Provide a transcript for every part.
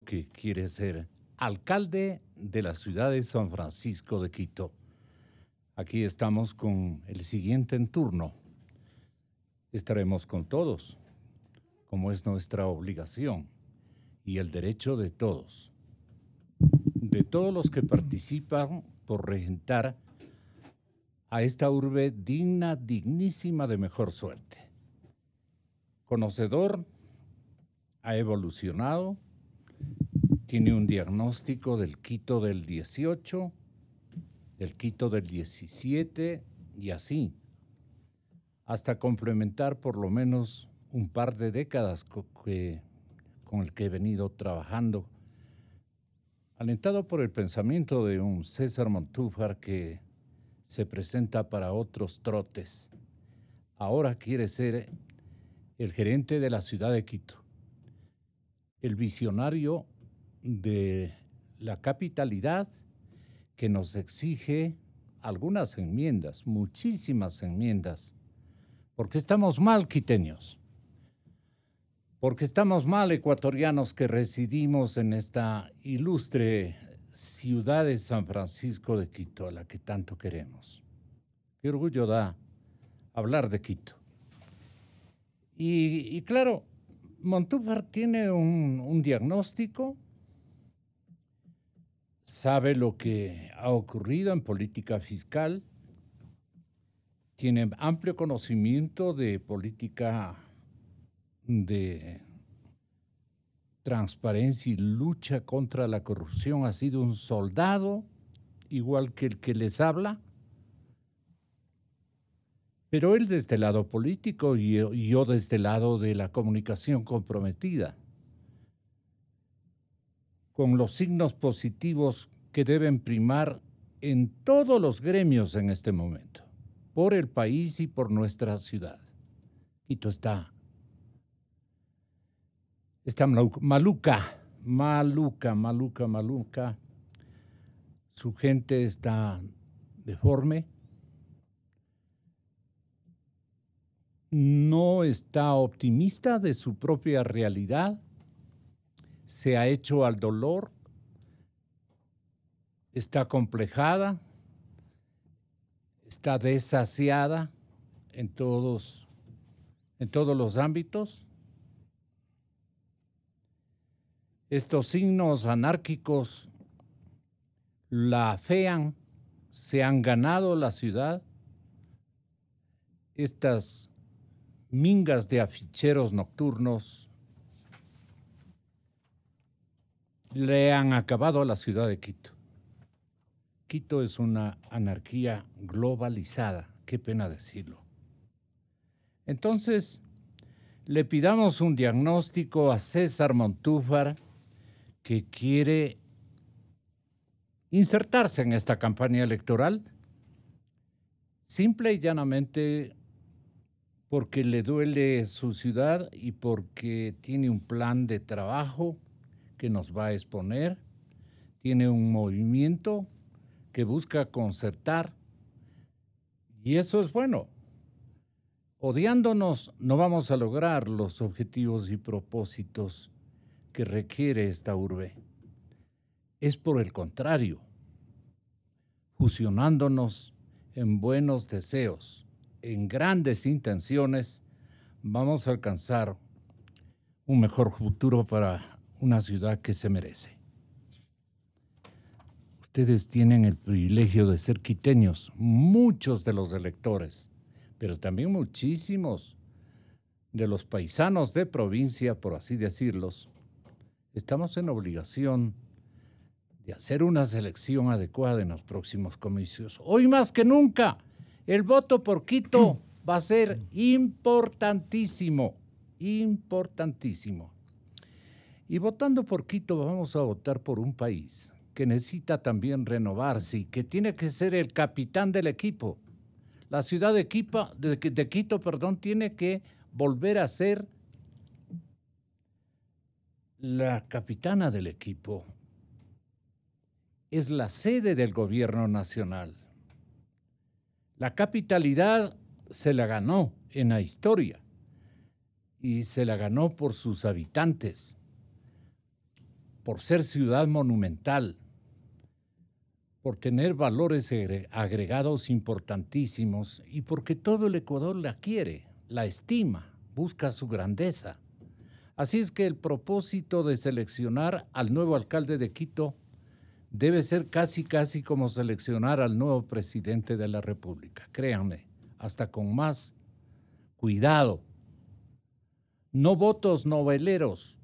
que quiere ser alcalde de la ciudad de San Francisco de Quito. Aquí estamos con el siguiente en turno. Estaremos con todos, como es nuestra obligación y el derecho de todos los que participan por regentar a esta urbe digna, dignísima de mejor suerte. Conocedor, ha evolucionado, tiene un diagnóstico del Quito del 18, del Quito del 17 y así, hasta complementar por lo menos un par de décadas con el que he venido trabajando, alentado por el pensamiento de un César Montúfar que se presenta para otros trotes. Ahora quiere ser el gerente de la ciudad de Quito, el visionario de la capitalidad que nos exige algunas enmiendas, muchísimas enmiendas, porque estamos mal quiteños, porque estamos mal ecuatorianos que residimos en esta ilustre ciudad de San Francisco de Quito, a la que tanto queremos. Qué orgullo da hablar de Quito. Y claro, Montúfar tiene un diagnóstico, sabe lo que ha ocurrido en política fiscal, tiene amplio conocimiento de política de transparencia y lucha contra la corrupción, ha sido un soldado, igual que el que les habla, pero él desde el lado político y yo desde el lado de la comunicación comprometida, con los signos positivos que deben primar en todos los gremios en este momento, por el país y por nuestra ciudad. Quito está maluca, maluca, maluca, maluca. Su gente está deforme, no está optimista de su propia realidad, se ha hecho al dolor, está complejada, está desasiada en todos los ámbitos. Estos signos anárquicos la afean, se han ganado la ciudad. Estas mingas de aficheros nocturnos le han acabado a la ciudad de Quito. Quito es una anarquía globalizada, qué pena decirlo. Entonces, le pidamos un diagnóstico a César Montúfar, que quiere insertarse en esta campaña electoral, simple y llanamente porque le duele su ciudad y porque tiene un plan de trabajo que nos va a exponer, tiene un movimiento que busca concertar, y eso es bueno. Odiándonos no vamos a lograr los objetivos y propósitos que requiere esta urbe. Es por el contrario, fusionándonos en buenos deseos, en grandes intenciones, vamos a alcanzar un mejor futuro para una ciudad que se merece. Ustedes tienen el privilegio de ser quiteños, muchos de los electores, pero también muchísimos de los paisanos de provincia, por así decirlos. Estamos en obligación de hacer una selección adecuada en los próximos comicios. Hoy más que nunca, el voto por Quito va a ser importantísimo, importantísimo. Y votando por Quito vamos a votar por un país que necesita también renovarse y que tiene que ser el capitán del equipo. La ciudad de Quito, tiene que volver a ser la capitana del equipo. Es la sede del gobierno nacional. La capitalidad se la ganó en la historia y se la ganó por sus habitantes, por ser ciudad monumental, por tener valores agregados importantísimos y porque todo el Ecuador la quiere, la estima, busca su grandeza. Así es que el propósito de seleccionar al nuevo alcalde de Quito debe ser casi como seleccionar al nuevo presidente de la República. Créanme, hasta con más cuidado. No votos noveleros,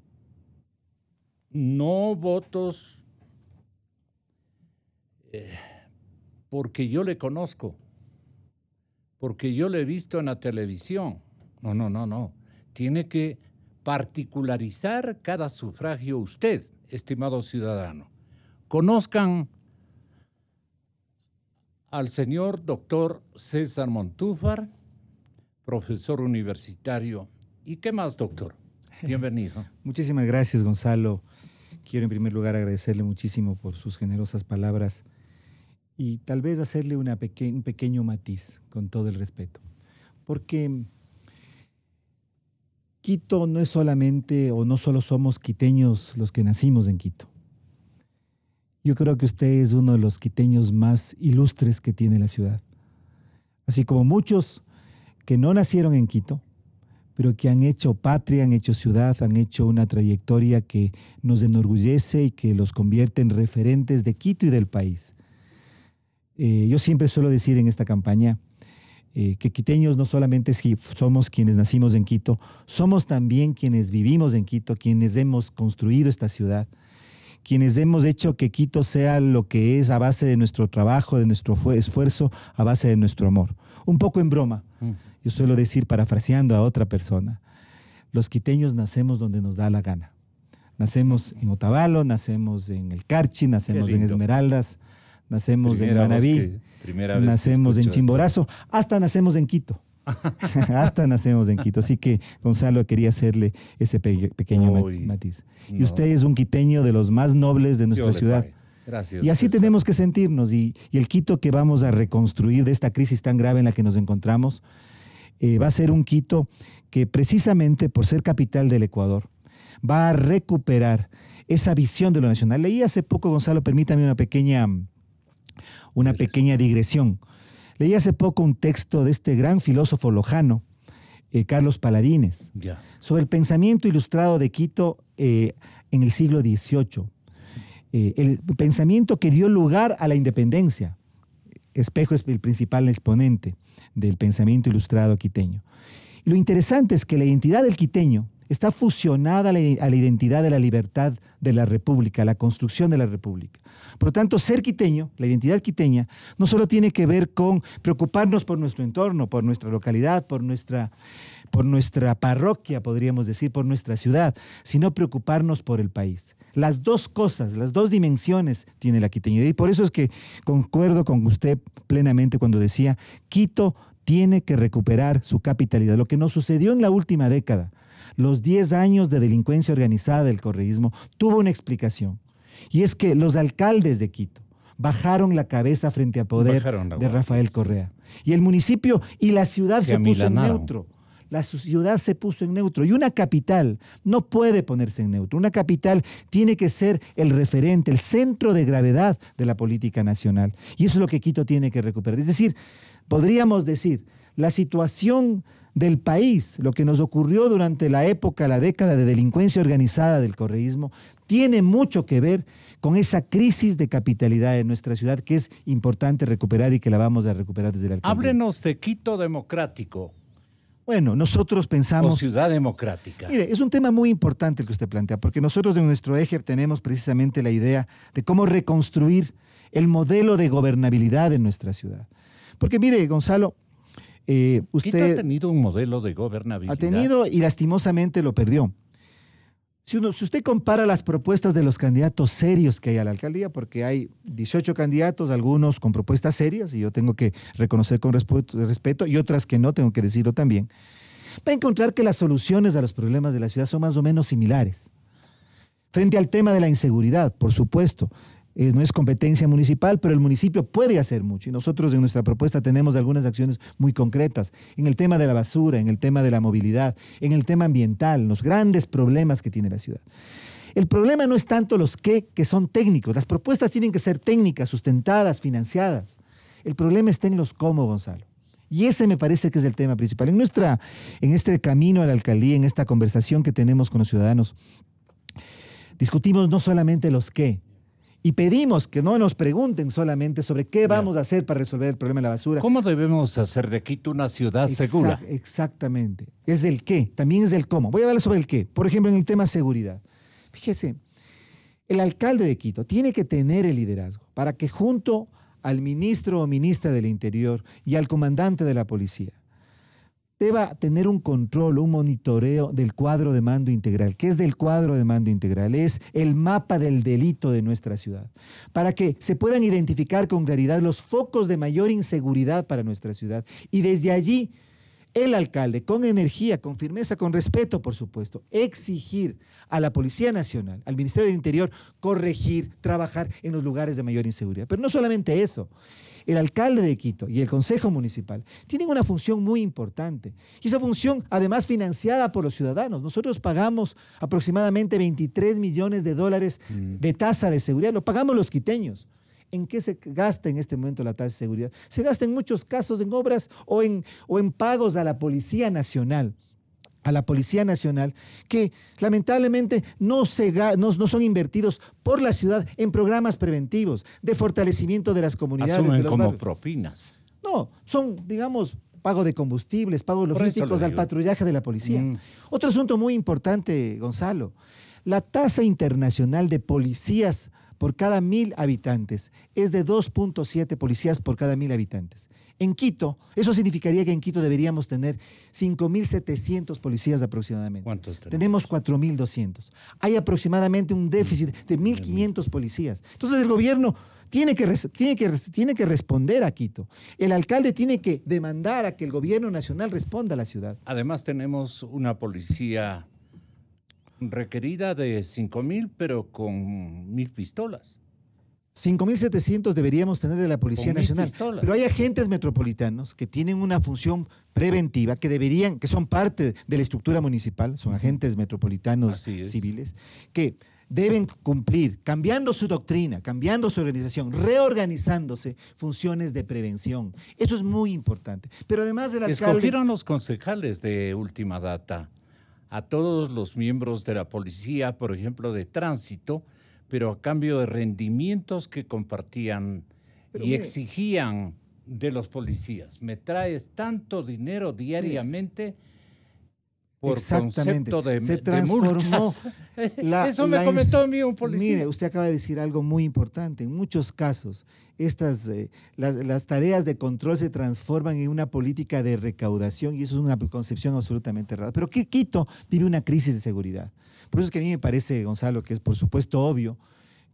no votos porque yo le conozco, porque yo le he visto en la televisión. No. Tiene que particularizar cada sufragio usted, estimado ciudadano. Conozcan al señor doctor César Montúfar, profesor universitario. ¿Y qué más, doctor? Bienvenido. Muchísimas gracias, Gonzalo. Quiero en primer lugar agradecerle muchísimo por sus generosas palabras y tal vez hacerle un pequeño matiz, con todo el respeto. Porque Quito no es solamente, o no solo somos quiteños los que nacimos en Quito. Yo creo que usted es uno de los quiteños más ilustres que tiene la ciudad. Así como muchos que no nacieron en Quito, pero que han hecho patria, han hecho ciudad, han hecho una trayectoria que nos enorgullece y que los convierte en referentes de Quito y del país. Yo siempre suelo decir en esta campaña que quiteños no solamente somos quienes nacimos en Quito, somos también quienes vivimos en Quito, quienes hemos construido esta ciudad, quienes hemos hecho que Quito sea lo que es a base de nuestro trabajo, de nuestro esfuerzo, a base de nuestro amor. Un poco en broma, yo suelo decir, parafraseando a otra persona, los quiteños nacemos donde nos da la gana. Nacemos en Otavalo, nacemos en El Carchi, nacemos en Esmeraldas, nacemos en Manabí, nacemos en Chimborazo, hasta nacemos en Quito. Hasta nacemos en Quito. Así que, Gonzalo, quería hacerle ese pequeño matiz. Y usted es un quiteño de los más nobles de nuestra ciudad. Gracias. Y así tenemos que sentirnos. Y el Quito que vamos a reconstruir de esta crisis tan grave en la que nos encontramos, va a ser un Quito que precisamente por ser capital del Ecuador, va a recuperar esa visión de lo nacional. Leí hace poco, Gonzalo, permítame una pequeña digresión. Leí hace poco un texto de este gran filósofo lojano, Carlos Paladines, sobre el pensamiento ilustrado de Quito en el siglo XVIII. El pensamiento que dio lugar a la independencia. Espejo es el principal exponente del pensamiento ilustrado quiteño. Y lo interesante es que la identidad del quiteño está fusionada a la identidad de la libertad de la República, la construcción de la República. Por lo tanto, ser quiteño, la identidad quiteña, no solo tiene que ver con preocuparnos por nuestro entorno, por nuestra localidad, por nuestra parroquia, podríamos decir, por nuestra ciudad, sino preocuparnos por el país. Las dos cosas, las dos dimensiones tiene la quiteñidad. Y por eso es que concuerdo con usted plenamente cuando decía, Quito tiene que recuperar su capitalidad. Lo que nos sucedió en la última década, los 10 años de delincuencia organizada del correísmo, tuvo una explicación. Y es que los alcaldes de Quito bajaron la cabeza frente al poder de Rafael Correa. Y el municipio y la ciudad se puso en neutro. La ciudad se puso en neutro. Y una capital no puede ponerse en neutro. Una capital tiene que ser el referente, el centro de gravedad de la política nacional. Y eso es lo que Quito tiene que recuperar. Es decir, podríamos decir, la situación del país, lo que nos ocurrió durante la década de delincuencia organizada del correísmo, tiene mucho que ver con esa crisis de capitalidad de nuestra ciudad que es importante recuperar y que la vamos a recuperar desde la alcaldía. Háblenos de Quito democrático. Bueno, nosotros pensamos... O ciudad democrática. Mire, es un tema muy importante el que usted plantea, porque nosotros en nuestro eje tenemos precisamente la idea de cómo reconstruir el modelo de gobernabilidad en nuestra ciudad. Porque mire, Gonzalo, usted... Quito ha tenido un modelo de gobernabilidad. Ha tenido y lastimosamente lo perdió. Si usted compara las propuestas de los candidatos serios que hay a la alcaldía, porque hay 18 candidatos, algunos con propuestas serias, y yo tengo que reconocer con respeto, y otras que no, tengo que decirlo también, va a encontrar que las soluciones a los problemas de la ciudad son más o menos similares. Frente al tema de la inseguridad, por supuesto, no es competencia municipal, pero el municipio puede hacer mucho. Y nosotros en nuestra propuesta tenemos algunas acciones muy concretas en el tema de la basura, en el tema de la movilidad, en el tema ambiental, los grandes problemas que tiene la ciudad. El problema no es tanto los qué, que son técnicos. Las propuestas tienen que ser técnicas, sustentadas, financiadas. El problema está en los cómo, Gonzalo. Y ese me parece que es el tema principal. En este camino a la alcaldía, en esta conversación que tenemos con los ciudadanos, discutimos no solamente los qué, y pedimos que no nos pregunten solamente sobre qué vamos a hacer para resolver el problema de la basura. ¿Cómo debemos hacer de Quito una ciudad segura? Exactamente. Es el qué, también es el cómo. Voy a hablar sobre el qué. Por ejemplo, en el tema seguridad. Fíjese, el alcalde de Quito tiene que tener el liderazgo para que junto al ministro o ministra del Interior y al comandante de la policía deba tener un control, un monitoreo del cuadro de mando integral. ¿Qué es del cuadro de mando integral? Es el mapa del delito de nuestra ciudad, para que se puedan identificar con claridad los focos de mayor inseguridad para nuestra ciudad. Y desde allí, el alcalde, con energía, con firmeza, con respeto, por supuesto, exigir a la Policía Nacional, al Ministerio del Interior, corregir, trabajar en los lugares de mayor inseguridad. Pero no solamente eso. El alcalde de Quito y el Consejo Municipal tienen una función muy importante. Y esa función, además, financiada por los ciudadanos. Nosotros pagamos aproximadamente 23 millones de dólares de tasa de seguridad. Lo pagamos los quiteños. ¿En qué se gasta en este momento la tasa de seguridad? Se gasta en muchos casos en obras o en pagos a la Policía Nacional. A la Policía Nacional, que lamentablemente no son invertidos por la ciudad en programas preventivos, de fortalecimiento de las comunidades. Asumen de los como barrios. Propinas. No, son, digamos, pago de combustibles, pagos logísticos al patrullaje de la policía. Otro asunto muy importante, Gonzalo, la tasa internacional de policías por cada 1.000 habitantes es de 2.7 policías por cada 1.000 habitantes. En Quito, eso significaría que en Quito deberíamos tener 5.700 policías aproximadamente. ¿Cuántos tenemos? 4.200. Hay aproximadamente un déficit de 1.500 policías. Entonces el gobierno tiene que responder a Quito. El alcalde tiene que demandar a que el gobierno nacional responda a la ciudad. Además tenemos una policía requerida de 5.000, pero con 1.000 pistolas. 5.700 deberíamos tener de la Policía Nacional, pero hay agentes metropolitanos que tienen una función preventiva, que son parte de la estructura municipal, son agentes metropolitanos civiles, que deben cumplir, cambiando su doctrina, cambiando su organización, reorganizándose, funciones de prevención. Eso es muy importante. Pero además del alcalde... Escogieron los concejales de última data a todos los miembros de la policía, por ejemplo, de tránsito, pero a cambio de rendimientos que compartían exigían de los policías. Me traes tanto dinero diariamente por concepto de se transformó Eso me comentó a mí un policía. Mire, usted acaba de decir algo muy importante. En muchos casos, las tareas de control se transforman en una política de recaudación y eso es una concepción absolutamente errada. Pero Quito vive una crisis de seguridad. Por eso es que a mí me parece, Gonzalo, que es por supuesto obvio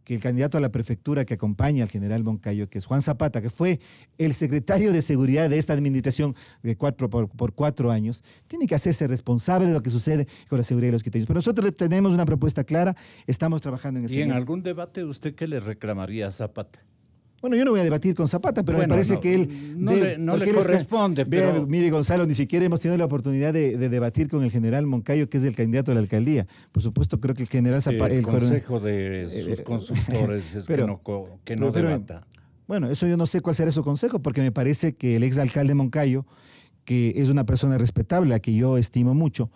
que el candidato a la prefectura que acompaña al general Moncayo, que es Juan Zapata, que fue el secretario de seguridad de esta administración por 4 años, tiene que hacerse responsable de lo que sucede con la seguridad de los quiteños. Pero nosotros tenemos una propuesta clara, estamos trabajando en eso. ¿Y en algún debate usted qué le reclamaría a Zapata? Bueno, yo no voy a debatir con Zapata, pero me parece que él... No le corresponde, pero... Mire, Gonzalo, ni siquiera hemos tenido la oportunidad de debatir con el general Moncayo, que es el candidato a la alcaldía. Por supuesto, creo que el general Zapata... El consejo de sus consultores es que no debata. Bueno, eso yo no sé cuál será su consejo, porque me parece que el exalcalde Moncayo, que es una persona respetable, a que yo estimo mucho,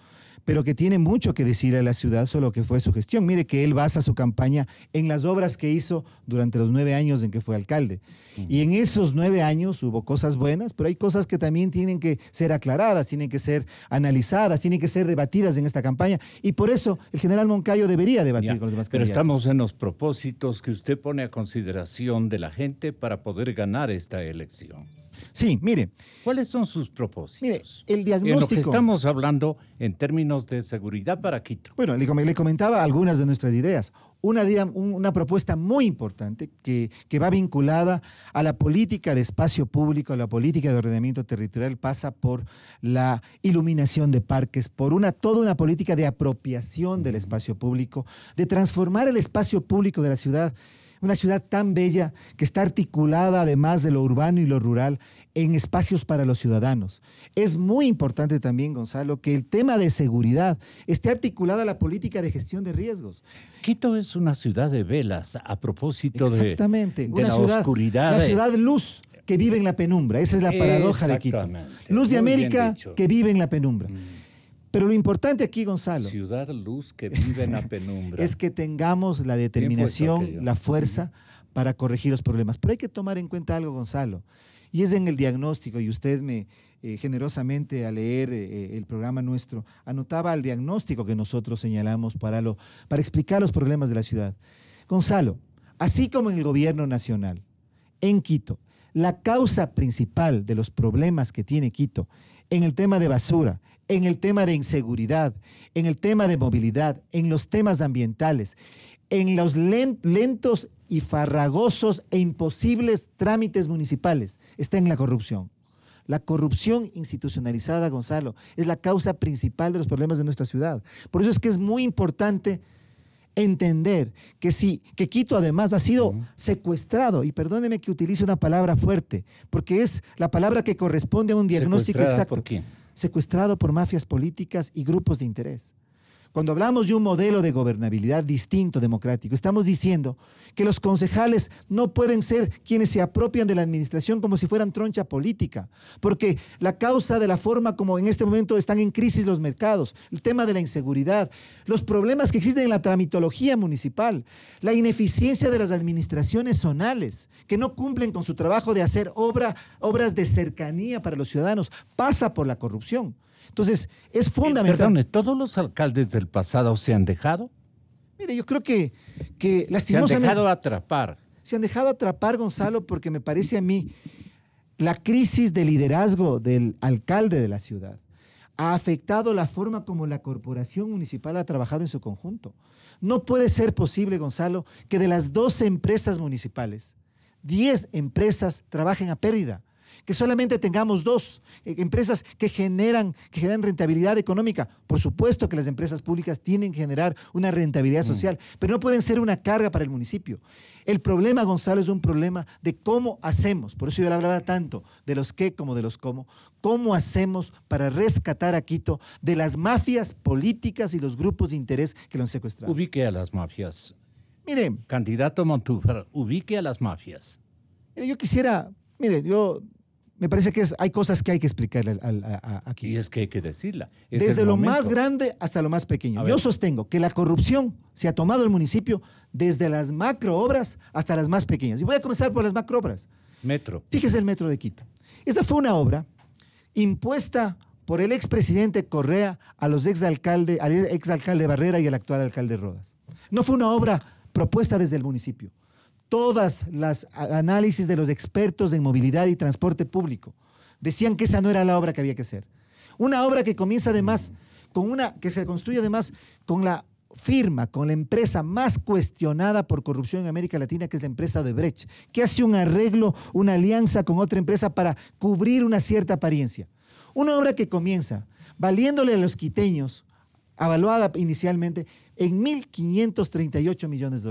pero que tiene mucho que decir a la ciudad sobre lo que fue su gestión. Mire que él basa su campaña en las obras que hizo durante los 9 años en que fue alcalde. Y en esos 9 años hubo cosas buenas, pero hay cosas que también tienen que ser aclaradas, tienen que ser analizadas, tienen que ser debatidas en esta campaña. Y por eso el general Moncayo debería debatir con los demás pero candidatos. Estamos en los propósitos que usted pone a consideración de la gente para poder ganar esta elección. Sí, mire. ¿Cuáles son sus propósitos? Mire, el diagnóstico... En lo que estamos hablando en términos de seguridad para Quito. Bueno, le comentaba algunas de nuestras ideas. Una propuesta muy importante que va vinculada a la política de espacio público, a la política de ordenamiento territorial, pasa por la iluminación de parques, por toda una política de apropiación del espacio público, de transformar el espacio público de la ciudad. una ciudad tan bella que está articulada además de lo urbano y lo rural en espacios para los ciudadanos. Es muy importante también, Gonzalo, que el tema de seguridad esté articulada a la política de gestión de riesgos. Quito es una ciudad de velas a propósito de la ciudad, oscuridad. La ciudad luz que vive en la penumbra. Esa es la paradoja de Quito. Luz de América que vive en la penumbra. Pero lo importante aquí, Gonzalo, ciudad luz que vive en la penumbra, es que tengamos la determinación, la fuerza para corregir los problemas. Pero hay que tomar en cuenta algo, Gonzalo, y es en el diagnóstico, y usted me generosamente al leer el programa nuestro, anotaba el diagnóstico que nosotros señalamos para explicar los problemas de la ciudad. Gonzalo, así como en el gobierno nacional, en Quito, la causa principal de los problemas que tiene Quito en el tema de basura, en el tema de inseguridad, en el tema de movilidad, en los temas ambientales, en los lentos y farragosos e imposibles trámites municipales, está en la corrupción. La corrupción institucionalizada, Gonzalo, es la causa principal de los problemas de nuestra ciudad. Por eso es que es muy importante entender que Quito además ha sido secuestrado, y perdóneme que utilice una palabra fuerte, porque es la palabra que corresponde a un diagnóstico exacto. ¿Por quién? Secuestrado por mafias políticas y grupos de interés. Cuando hablamos de un modelo de gobernabilidad distinto, democrático, estamos diciendo que los concejales no pueden ser quienes se apropian de la administración como si fueran troncha política, porque la causa de la forma como en este momento están en crisis los mercados, el tema de la inseguridad, los problemas que existen en la tramitología municipal, la ineficiencia de las administraciones zonales, que no cumplen con su trabajo de hacer obras de cercanía para los ciudadanos, pasa por la corrupción. Entonces, es fundamental. Perdone, ¿todos los alcaldes del pasado se han dejado? Mire, yo creo que lastimosamente... Se han dejado atrapar. Se han dejado atrapar, Gonzalo, porque me parece a mí la crisis de liderazgo del alcalde de la ciudad ha afectado la forma como la corporación municipal ha trabajado en su conjunto. No puede ser posible, Gonzalo, que de las 12 empresas municipales, 10 empresas trabajen a pérdida. Que solamente tengamos 2 empresas que generan rentabilidad económica. Por supuesto que las empresas públicas tienen que generar una rentabilidad social, pero no pueden ser una carga para el municipio. El problema, Gonzalo, es un problema de cómo hacemos, por eso yo le hablaba tanto de los qué como de los cómo hacemos para rescatar a Quito de las mafias políticas y los grupos de interés que lo han secuestrado. Ubique a las mafias. Mire, candidato Montúfar, ubique a las mafias. Yo quisiera, me parece que hay cosas que hay que explicarle aquí. Y es que hay que decirla. Desde lo más grande hasta lo más pequeño. Yo sostengo que la corrupción se ha tomado el municipio desde las macroobras hasta las más pequeñas. Y voy a comenzar por las macroobras. Metro. Fíjese el metro de Quito. Esa fue una obra impuesta por el expresidente Correa al exalcalde Barrera y al actual alcalde Rodas. No fue una obra propuesta desde el municipio. Todas las análisis de los expertos en movilidad y transporte público decían que esa no era la obra que había que hacer. Una obra que comienza además que se construye además con la firma, con la empresa más cuestionada por corrupción en América Latina, que es la empresa Odebrecht, que hace un arreglo, una alianza con otra empresa para cubrir una cierta apariencia. Una obra que comienza valiéndole a los quiteños, avaluada inicialmente en $1.538 millones.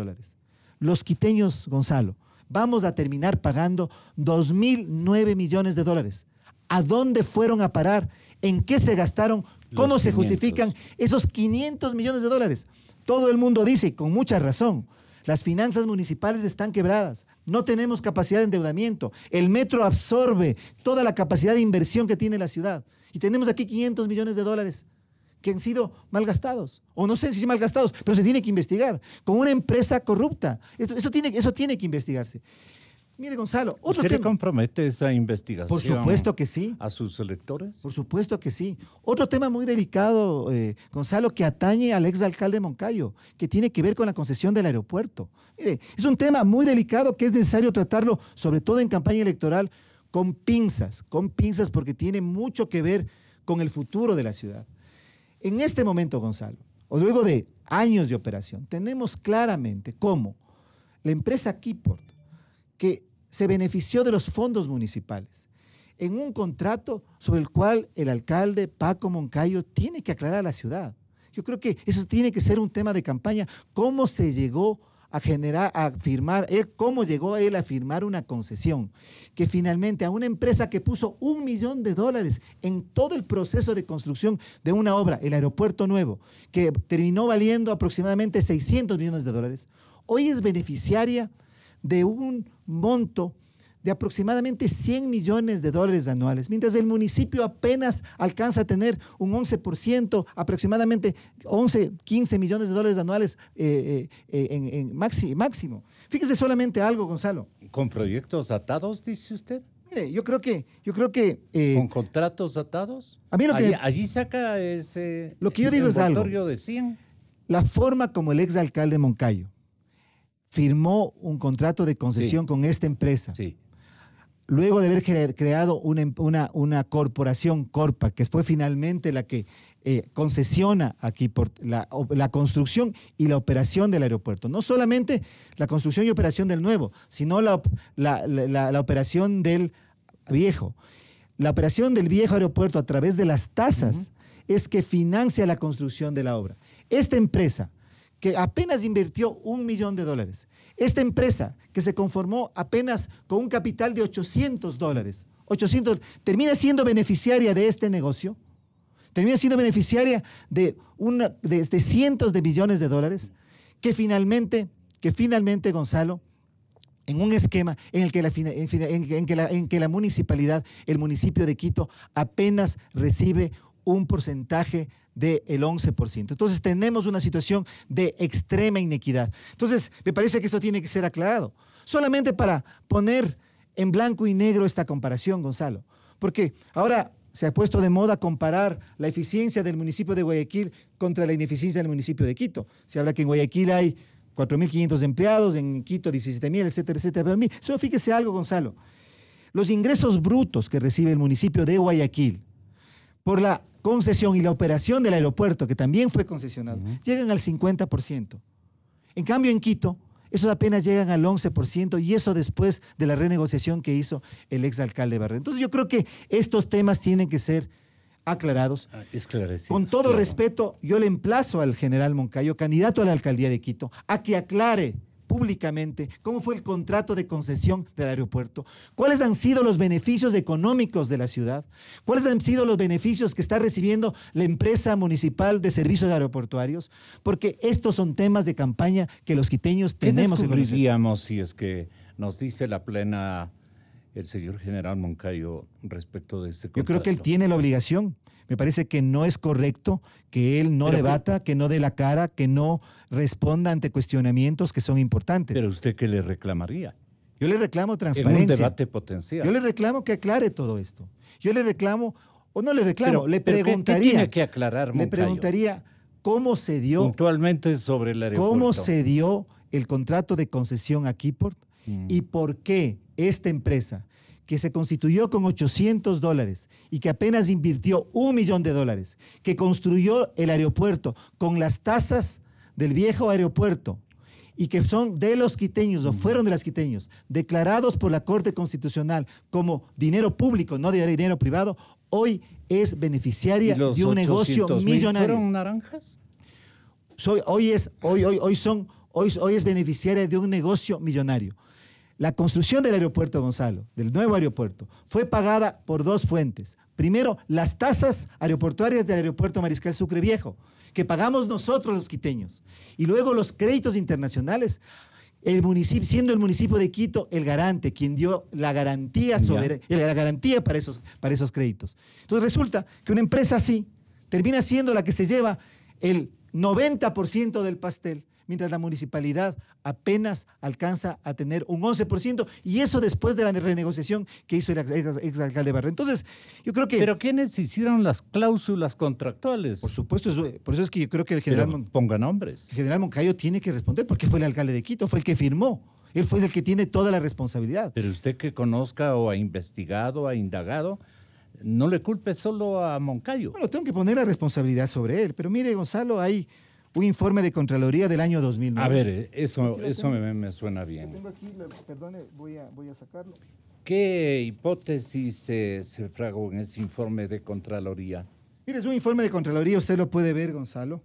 Los quiteños, Gonzalo, vamos a terminar pagando $2.009 millones. ¿A dónde fueron a parar? ¿En qué se gastaron? ¿Cómo se justifican esos $500 millones? Todo el mundo dice, con mucha razón, las finanzas municipales están quebradas, no tenemos capacidad de endeudamiento, el metro absorbe toda la capacidad de inversión que tiene la ciudad y tenemos aquí $500 millones que han sido malgastados, o no sé si malgastados, pero se tiene que investigar, con una empresa corrupta. Eso tiene que investigarse. Mire, Gonzalo, ¿usted le compromete esa investigación? Por supuesto que sí. ¿A sus electores? Por supuesto que sí. Otro tema muy delicado, Gonzalo, que atañe al exalcalde Moncayo, que tiene que ver con la concesión del aeropuerto. Mire, es un tema muy delicado que es necesario tratarlo, sobre todo en campaña electoral, con pinzas porque tiene mucho que ver con el futuro de la ciudad. En este momento, Gonzalo, o luego de años de operación, tenemos claramente cómo la empresa Keyport, que se benefició de los fondos municipales, en un contrato sobre el cual el alcalde Paco Moncayo tiene que aclarar a la ciudad. Yo creo que eso tiene que ser un tema de campaña, cómo se llegó a firmar, cómo llegó él a firmar una concesión, que finalmente a una empresa que puso $1 millón en todo el proceso de construcción de una obra, el aeropuerto nuevo, que terminó valiendo aproximadamente $600 millones, hoy es beneficiaria de un monto de aproximadamente $100 millones anuales, mientras el municipio apenas alcanza a tener un 11%, aproximadamente 15 millones anuales en máximo. Fíjese solamente algo, Gonzalo. ¿Con proyectos atados, dice usted? Mire, yo creo que ¿con contratos atados? A mí allí saca ese... Lo que yo digo es algo. De 100. La forma como el exalcalde Moncayo firmó un contrato de concesión con esta empresa, luego de haber creado una corporación, Corpa, que fue finalmente la que concesiona aquí por la construcción y la operación del aeropuerto. No solamente la construcción y operación del nuevo, sino la operación del viejo. La operación del viejo aeropuerto a través de las tasas es que financia la construcción de la obra. Esta empresa, que apenas invirtió $1 millón, esta empresa que se conformó apenas con un capital de $800, termina siendo beneficiaria de este negocio, termina siendo beneficiaria de cientos de millones de dólares, que finalmente, Gonzalo, en un esquema en que la municipalidad, el municipio de Quito, apenas recibe un porcentaje del 11%. Entonces tenemos una situación de extrema inequidad. Entonces me parece que esto tiene que ser aclarado. Solamente para poner en blanco y negro esta comparación, Gonzalo, porque ahora se ha puesto de moda comparar la eficiencia del municipio de Guayaquil contra la ineficiencia del municipio de Quito. Se habla que en Guayaquil hay 4.500 empleados, en Quito 17.000, etcétera, etcétera. Pero solo fíjese algo, Gonzalo. Los ingresos brutos que recibe el municipio de Guayaquil por la concesión y la operación del aeropuerto, que también fue concesionado, llegan al 50%. En cambio, en Quito, esos apenas llegan al 11%, y eso después de la renegociación que hizo el exalcalde Barrera. Entonces, yo creo que estos temas tienen que ser aclarados. Con todo respeto, yo le emplazo al general Moncayo, candidato a la alcaldía de Quito, a que aclare públicamente cómo fue el contrato de concesión del aeropuerto, cuáles han sido los beneficios económicos de la ciudad, cuáles han sido los beneficios que está recibiendo la empresa municipal de servicios aeroportuarios, porque estos son temas de campaña que los quiteños tenemos que conocer. ¿Qué descubriríamos si es que nos dice la plena el señor general Moncayo respecto de este contrato? Yo creo que él tiene la obligación. Me parece que no es correcto que él no debata, que no dé la cara, que no responda ante cuestionamientos que son importantes. ¿Pero usted qué le reclamaría? Yo le reclamo transparencia. En un debate potencial. Yo le reclamo que aclare todo esto. Yo le reclamo, o no le reclamo, le preguntaría. ¿Qué tiene que aclarar Moncayo? Le preguntaría cómo se dio. Puntualmente sobre el aeropuerto. ¿Cómo se dio el contrato de concesión a Quiport y por qué esta empresa, que se constituyó con $800 y que apenas invirtió $1 millón, que construyó el aeropuerto con las tasas del viejo aeropuerto y que son de los quiteños o fueron de los quiteños, declarados por la Corte Constitucional como dinero público, no de dinero privado, hoy es beneficiaria de un negocio millonario. ¿Fueron naranjas? Hoy es beneficiaria de un negocio millonario. La construcción del aeropuerto, Gonzalo, del nuevo aeropuerto, fue pagada por dos fuentes. Primero, las tasas aeroportuarias del aeropuerto Mariscal Sucre Viejo, que pagamos nosotros los quiteños. Y luego los créditos internacionales, siendo el municipio de Quito el garante, quien dio la garantía para esos créditos. Entonces resulta que una empresa así termina siendo la que se lleva el 90% del pastel, mientras la municipalidad apenas alcanza a tener un 11%, y eso después de la renegociación que hizo el exalcalde Barrera. Entonces, yo creo que... ¿Pero quiénes hicieron las cláusulas contractuales? Por supuesto, por eso es que yo creo que el general... Ponga nombres. El general Moncayo tiene que responder, porque fue el alcalde de Quito, fue el que firmó. Él fue el que tiene toda la responsabilidad. Pero usted que conozca o ha investigado, ha indagado, no le culpe solo a Moncayo. Bueno, tengo que poner la responsabilidad sobre él, pero mire, Gonzalo, hay un informe de Contraloría del año 2009. A ver, eso me suena bien. Tengo aquí, perdone, voy a sacarlo. ¿Qué hipótesis se fragó en ese informe de Contraloría? Mire, es un informe de Contraloría, usted lo puede ver, Gonzalo.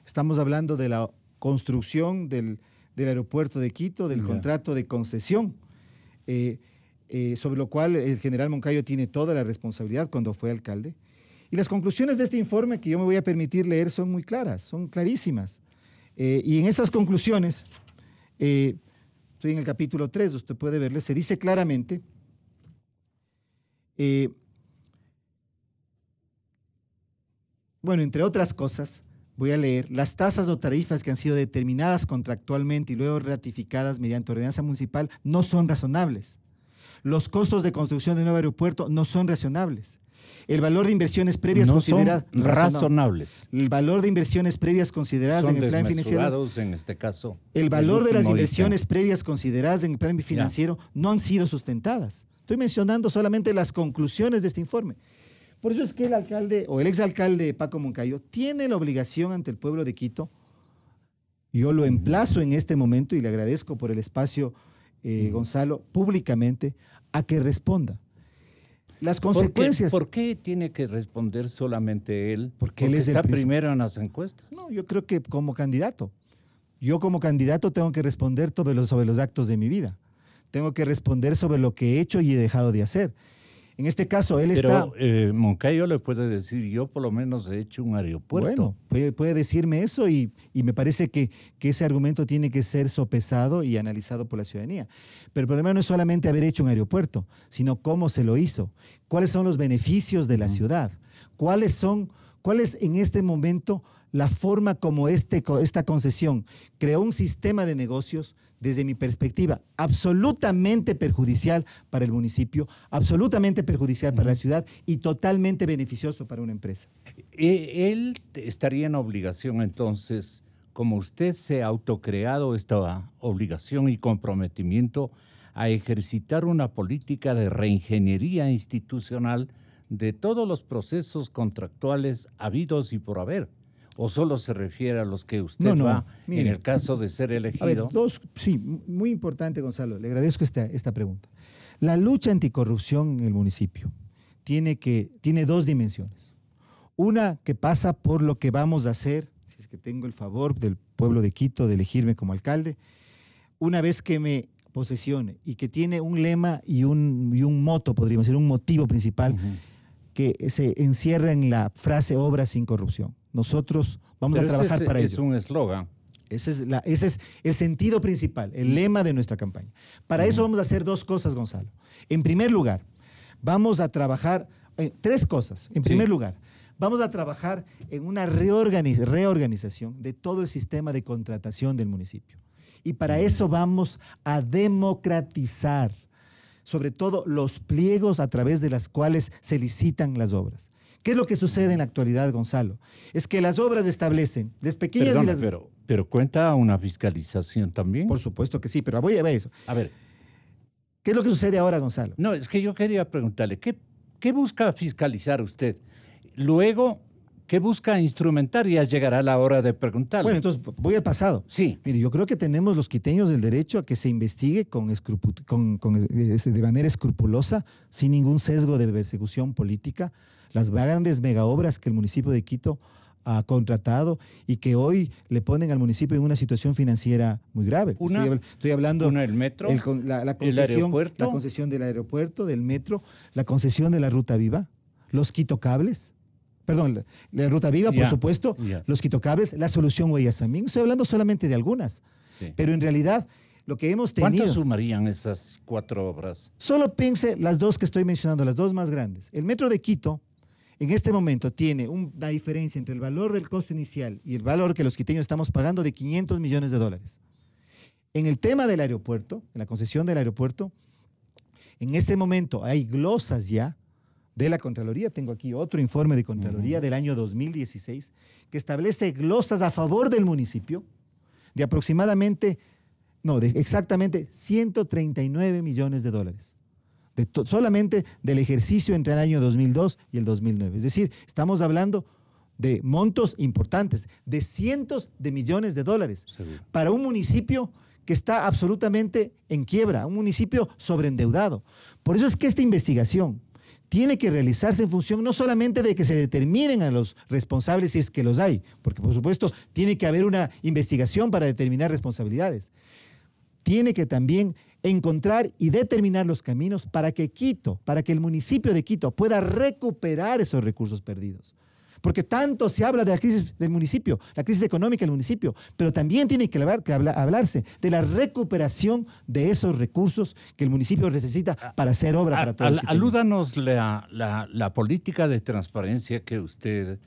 Estamos hablando de la construcción del del aeropuerto de Quito, del contrato de concesión, sobre lo cual el general Moncayo tiene toda la responsabilidad cuando fue alcalde. Y las conclusiones de este informe que yo me voy a permitir leer son muy claras, son clarísimas. Y en esas conclusiones, estoy en el capítulo 3, usted puede verle, se dice claramente, bueno, entre otras cosas, voy a leer, las tasas o tarifas que han sido determinadas contractualmente y luego ratificadas mediante ordenanza municipal no son razonables. Los costos de construcción del nuevo aeropuerto no son razonables. El valor de inversiones previas consideradas razonables. El valor de inversiones previas consideradas en el plan financiero. En este caso. El valor de las inversiones previas consideradas en el plan financiero no han sido sustentadas. Estoy mencionando solamente las conclusiones de este informe. Por eso es que el alcalde o el exalcalde Paco Moncayo tiene la obligación ante el pueblo de Quito. Yo lo emplazo en este momento y le agradezco por el espacio, Gonzalo, públicamente, a que responda. Las consecuencias. ¿Por qué tiene que responder solamente él? Porque él es está primero en las encuestas. No, yo creo que como candidato. Yo como candidato tengo que responder sobre los actos de mi vida. Tengo que responder sobre lo que he hecho y he dejado de hacer. En este caso, él está... Pero Moncayo le puede decir, yo por lo menos he hecho un aeropuerto. Bueno, puede decirme eso y me parece que ese argumento tiene que ser sopesado y analizado por la ciudadanía. Pero el problema no es solamente haber hecho un aeropuerto, sino cómo se lo hizo, cuáles son los beneficios de la ciudad, cuál es en este momento la forma como esta concesión creó un sistema de negocios, desde mi perspectiva, absolutamente perjudicial para el municipio, absolutamente perjudicial para la ciudad y totalmente beneficioso para una empresa. Él estaría en obligación entonces, como usted se ha autocreado esta obligación y comprometimiento a ejercitar una política de reingeniería institucional de todos los procesos contractuales habidos y por haber. ¿O solo se refiere a los que usted va mire, en el caso de ser elegido? A ver, sí, muy importante, Gonzalo. Le agradezco esta pregunta. La lucha anticorrupción en el municipio tiene dos dimensiones. Una que pasa por lo que vamos a hacer, si es que tengo el favor del pueblo de Quito de elegirme como alcalde, una vez que me posesione y que tiene un lema y un moto, podríamos decir, un motivo principal, que se encierra en la frase obra sin corrupción. Nosotros vamos a trabajar para ello. Es un eslogan. Ese es el sentido principal, el lema de nuestra campaña. Para eso vamos a hacer dos cosas, Gonzalo. En primer lugar, vamos a trabajar tres cosas. En primer lugar, vamos a trabajar en una reorganización de todo el sistema de contratación del municipio. Y para eso vamos a democratizar, sobre todo los pliegos a través de las cuales se licitan las obras. ¿Qué es lo que sucede en la actualidad, Gonzalo? Es que las obras establecen, desde pequeñas y las... Pero ¿cuenta una fiscalización también? Por supuesto que sí, pero voy a ver eso. A ver. ¿Qué es lo que sucede ahora, Gonzalo? No, es que yo quería preguntarle, ¿qué busca fiscalizar usted? Luego, ¿qué busca instrumentar? Ya llegará la hora de preguntarle. Bueno, entonces voy al pasado. Sí. Mire, yo creo que tenemos los quiteños el derecho a que se investigue de manera escrupulosa, sin ningún sesgo de persecución política, las grandes megaobras que el municipio de Quito ha contratado y que hoy le ponen al municipio en una situación financiera muy grave. Estoy hablando el metro, la concesión del aeropuerto, del metro, la concesión de la Ruta Viva, los Quitocables, perdón, la Ruta Viva, por supuesto, los Quitocables, la solución Guayasamín. Estoy hablando solamente de algunas, pero en realidad lo que hemos tenido... ¿Cuánto sumarían esas 4 obras? Solo piense las dos que estoy mencionando, las dos más grandes. El metro de Quito, en este momento, tiene una diferencia entre el valor del costo inicial y el valor que los quiteños estamos pagando de $500 millones. En el tema del aeropuerto, en la concesión del aeropuerto, en este momento hay glosas ya de la Contraloría. Tengo aquí otro informe de Contraloría del año 2016 que establece glosas a favor del municipio de exactamente $139 millones. Solamente del ejercicio entre el año 2002 y el 2009. Es decir, estamos hablando de montos importantes, de cientos de millones de dólares, para un municipio que está absolutamente en quiebra, un municipio sobreendeudado. Por eso es que esta investigación tiene que realizarse en función no solamente de que se determinen a los responsables si es que los hay, porque por supuesto tiene que haber una investigación para determinar responsabilidades. Tiene que también encontrar y determinar los caminos para que Quito, para que el municipio de Quito pueda recuperar esos recursos perdidos. Porque tanto se habla de la crisis del municipio, la crisis económica del municipio, pero también tiene que hablarse de la recuperación de esos recursos que el municipio necesita para hacer obra para todos los quiteños. Alúdanos la política de transparencia que usted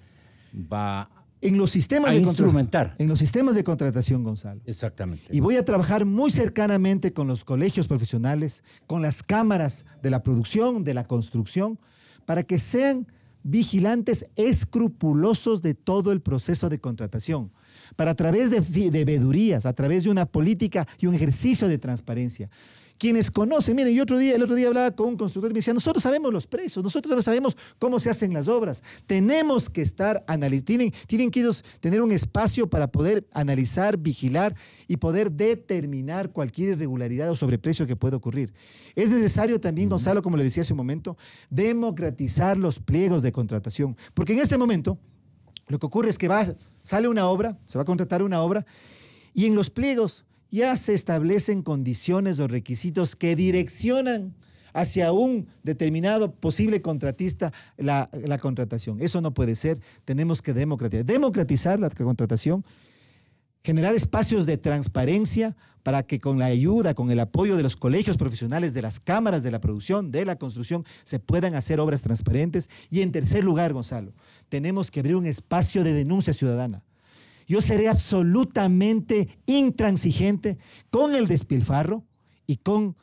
va en los sistemas a instrumentar. En los sistemas de contratación, Gonzalo. Exactamente. Y voy a trabajar muy cercanamente con los colegios profesionales, con las cámaras de la producción, de la construcción, para que sean vigilantes escrupulosos de todo el proceso de contratación, para a través de vedurías, a través de una política y un ejercicio de transparencia. Quienes conocen, miren, el otro día hablaba con un constructor y me decía, nosotros sabemos los precios, nosotros sabemos cómo se hacen las obras, tenemos que estar, tienen que ellos tener un espacio para poder analizar, vigilar y poder determinar cualquier irregularidad o sobreprecio que pueda ocurrir. Es necesario también, Gonzalo, como le decía hace un momento, democratizar los pliegos de contratación, porque en este momento lo que ocurre es que sale una obra, se va a contratar una obra y en los pliegos ya se establecen condiciones o requisitos que direccionan hacia un determinado posible contratista la contratación. Eso no puede ser, tenemos que democratizar la contratación, generar espacios de transparencia para que con la ayuda, con el apoyo de los colegios profesionales, de las cámaras de la producción, de la construcción, se puedan hacer obras transparentes. Y en tercer lugar, Gonzalo, tenemos que abrir un espacio de denuncia ciudadana. Yo seré absolutamente intransigente con el despilfarro y con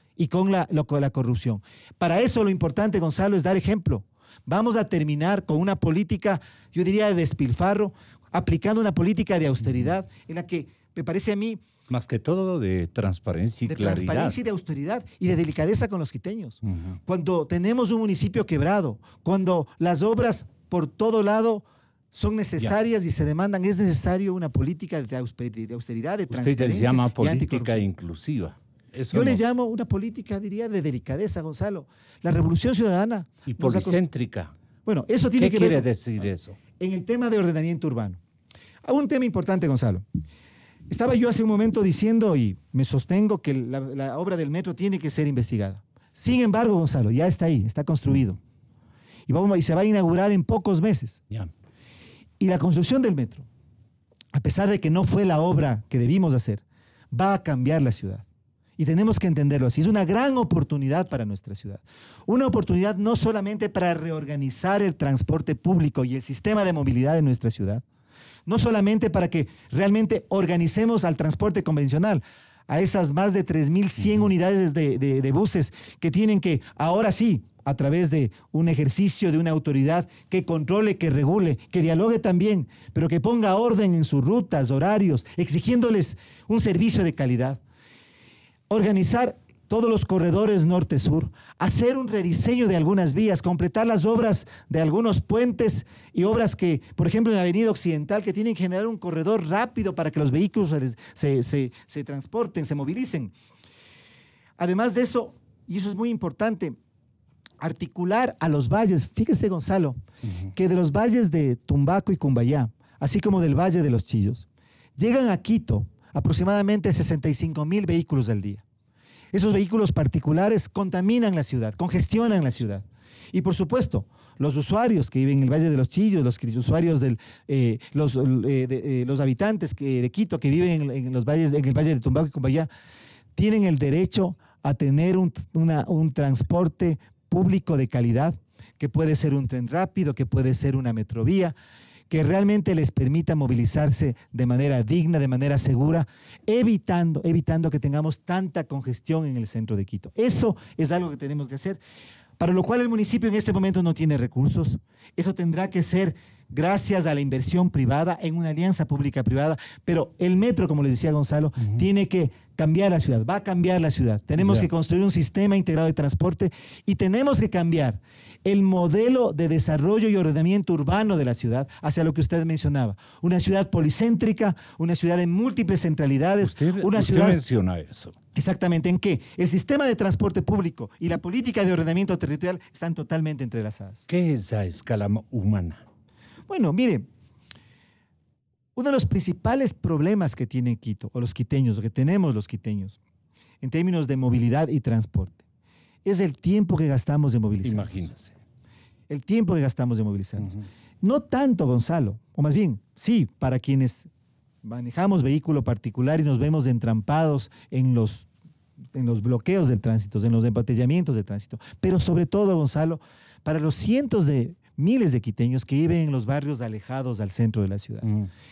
la corrupción. Para eso lo importante, Gonzalo, es dar ejemplo. Vamos a terminar con una política, yo diría, de despilfarro, aplicando una política de austeridad en la que, me parece a mí... Más que todo de transparencia y claridad. De transparencia y de austeridad y de delicadeza con los quiteños. Cuando tenemos un municipio quebrado, cuando las obras por todo lado son necesarias y se demandan, es necesario una política de austeridad, de transparencia. Usted les llama política inclusiva. Yo les llamo una política, diría, de delicadeza, Gonzalo. La Revolución Ciudadana. Y policéntrica. Bueno, eso tiene que ver. ¿Qué quiere decir eso? En el tema de ordenamiento urbano. Un tema importante, Gonzalo. Estaba yo hace un momento diciendo, y me sostengo, que la obra del metro tiene que ser investigada. Sin embargo, Gonzalo, ya está ahí, está construido. Y se va a inaugurar en pocos meses. Ya. Y la construcción del metro, a pesar de que no fue la obra que debimos hacer, va a cambiar la ciudad. Y tenemos que entenderlo así. Es una gran oportunidad para nuestra ciudad. Una oportunidad no solamente para reorganizar el transporte público y el sistema de movilidad de nuestra ciudad, no solamente para que realmente organicemos al transporte convencional, a esas más de 3.100 unidades de buses que tienen que, ahora sí, a través de un ejercicio de una autoridad que controle, que regule, que dialogue también, pero que ponga orden en sus rutas, horarios, exigiéndoles un servicio de calidad. Organizar todos los corredores norte-sur, hacer un rediseño de algunas vías, completar las obras de algunos puentes y obras que, por ejemplo, en la Avenida Occidental, que tienen que generar un corredor rápido para que los vehículos se transporten, se movilicen. Además de eso, y eso es muy importante, articular a los valles. Fíjese, Gonzalo, que de los valles de Tumbaco y Cumbayá, así como del Valle de los Chillos, llegan a Quito aproximadamente 65.000 vehículos al día. Esos vehículos particulares contaminan la ciudad, congestionan la ciudad. Y por supuesto, los usuarios que viven en el Valle de los Chillos, los usuarios los habitantes de Quito que viven en el Valle de Tumbaco y Cumbayá, tienen el derecho a tener un transporte público de calidad, que puede ser un tren rápido, que puede ser una metrovía, que realmente les permita movilizarse de manera digna, de manera segura, evitando que tengamos tanta congestión en el centro de Quito. Eso es algo que tenemos que hacer, para lo cual el municipio en este momento no tiene recursos. Eso tendrá que ser gracias a la inversión privada en una alianza pública-privada, pero el metro, como les decía Gonzalo, tiene que cambiar la ciudad, va a cambiar la ciudad. Tenemos que construir un sistema integrado de transporte y tenemos que cambiar el modelo de desarrollo y ordenamiento urbano de la ciudad hacia lo que usted mencionaba. Una ciudad policéntrica, una ciudad de múltiples centralidades. Usted menciona eso. Exactamente, ¿en qué? El sistema de transporte público y la política de ordenamiento territorial están totalmente entrelazadas. ¿Qué es a escala humana? Bueno, mire, uno de los principales problemas que tiene Quito, o los quiteños, o que tenemos los quiteños, en términos de movilidad y transporte, es el tiempo que gastamos de movilizarnos. Imagínese. El tiempo que gastamos de movilizarnos. No tanto, Gonzalo, o más bien, sí, para quienes manejamos vehículo particular y nos vemos entrampados en los bloqueos del tránsito, en los embotellamientos del tránsito, pero sobre todo, Gonzalo, para los cientos de miles de quiteños que viven en los barrios alejados al centro de la ciudad,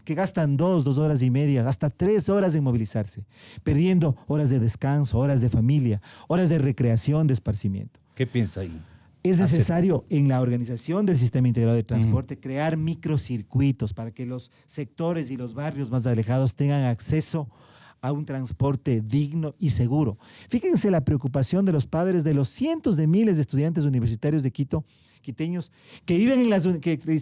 que gastan 2 horas y media, hasta 3 horas en movilizarse, perdiendo horas de descanso, horas de familia, horas de recreación, de esparcimiento. ¿Qué piensa ahí? Es necesario en la organización del sistema integrado de transporte crear microcircuitos para que los sectores y los barrios más alejados tengan acceso a un transporte digno y seguro. Fíjense la preocupación de los padres de los cientos de miles de estudiantes universitarios de Quito, quiteños, que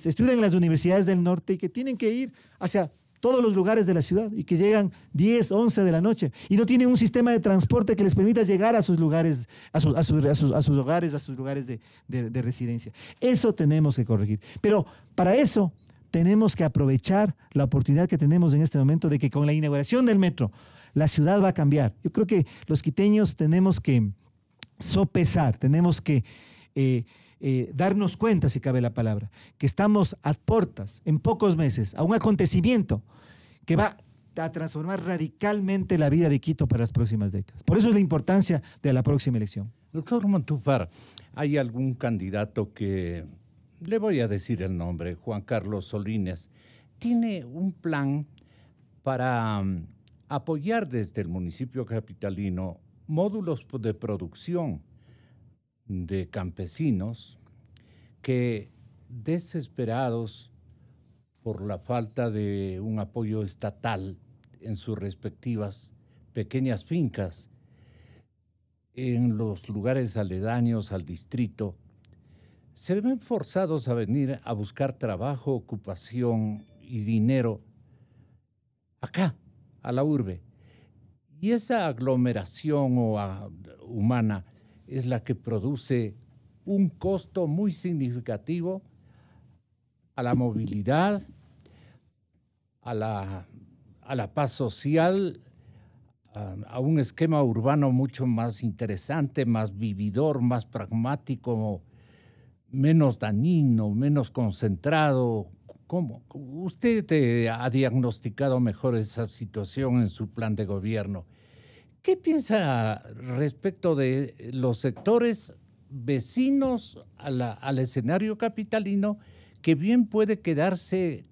estudian en las universidades del norte y que tienen que ir hacia todos los lugares de la ciudad y que llegan 10, 11 de la noche y no tienen un sistema de transporte que les permita llegar a sus lugares, a sus hogares, a sus lugares de residencia. Eso tenemos que corregir. Pero para eso tenemos que aprovechar la oportunidad que tenemos en este momento de que con la inauguración del metro la ciudad va a cambiar. Yo creo que los quiteños tenemos que sopesar, tenemos que darnos cuenta, si cabe la palabra, que estamos a puertas, en pocos meses, a un acontecimiento que va a transformar radicalmente la vida de Quito para las próximas décadas. Por eso es la importancia de la próxima elección. Doctor Montúfar, ¿hay algún candidato que, le voy a decir el nombre, Juan Carlos Solines, tiene un plan para apoyar desde el municipio capitalino módulos de producción de campesinos que, desesperados por la falta de un apoyo estatal en sus respectivas pequeñas fincas, en los lugares aledaños al distrito, se ven forzados a venir a buscar trabajo, ocupación y dinero acá, a la urbe? Y esa aglomeración humana es la que produce un costo muy significativo a la movilidad, a la paz social, a un esquema urbano mucho más interesante, más vividor, más pragmático, menos dañino, menos concentrado. ¿Cómo? Usted ha diagnosticado mejor esa situación en su plan de gobierno. ¿Qué piensa respecto de los sectores vecinos al escenario capitalino que bien pueden quedarse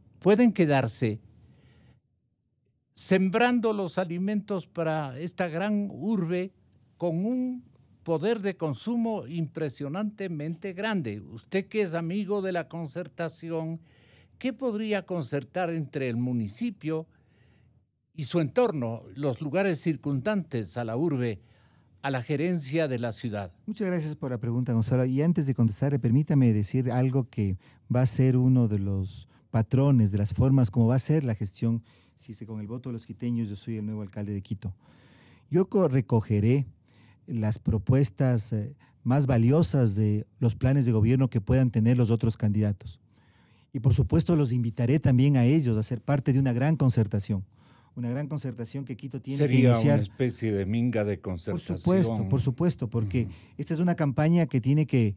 sembrando los alimentos para esta gran urbe con un poder de consumo impresionantemente grande? Usted, que es amigo de la concertación, ¿qué podría concertar entre el municipio y su entorno, los lugares circundantes a la urbe, a la gerencia de la ciudad? Muchas gracias por la pregunta, Gonzalo. Y antes de contestarle, permítame decir algo que va a ser uno de los patrones, de las formas como va a ser la gestión, si con el voto de los quiteños yo soy el nuevo alcalde de Quito. Yo recogeré las propuestas más valiosas de los planes de gobierno que puedan tener los otros candidatos. Y por supuesto los invitaré también a ellos a ser parte de una gran concertación que Quito tiene que iniciar. Sería una especie de minga de concertación. Por supuesto, porque esta es una campaña que tiene que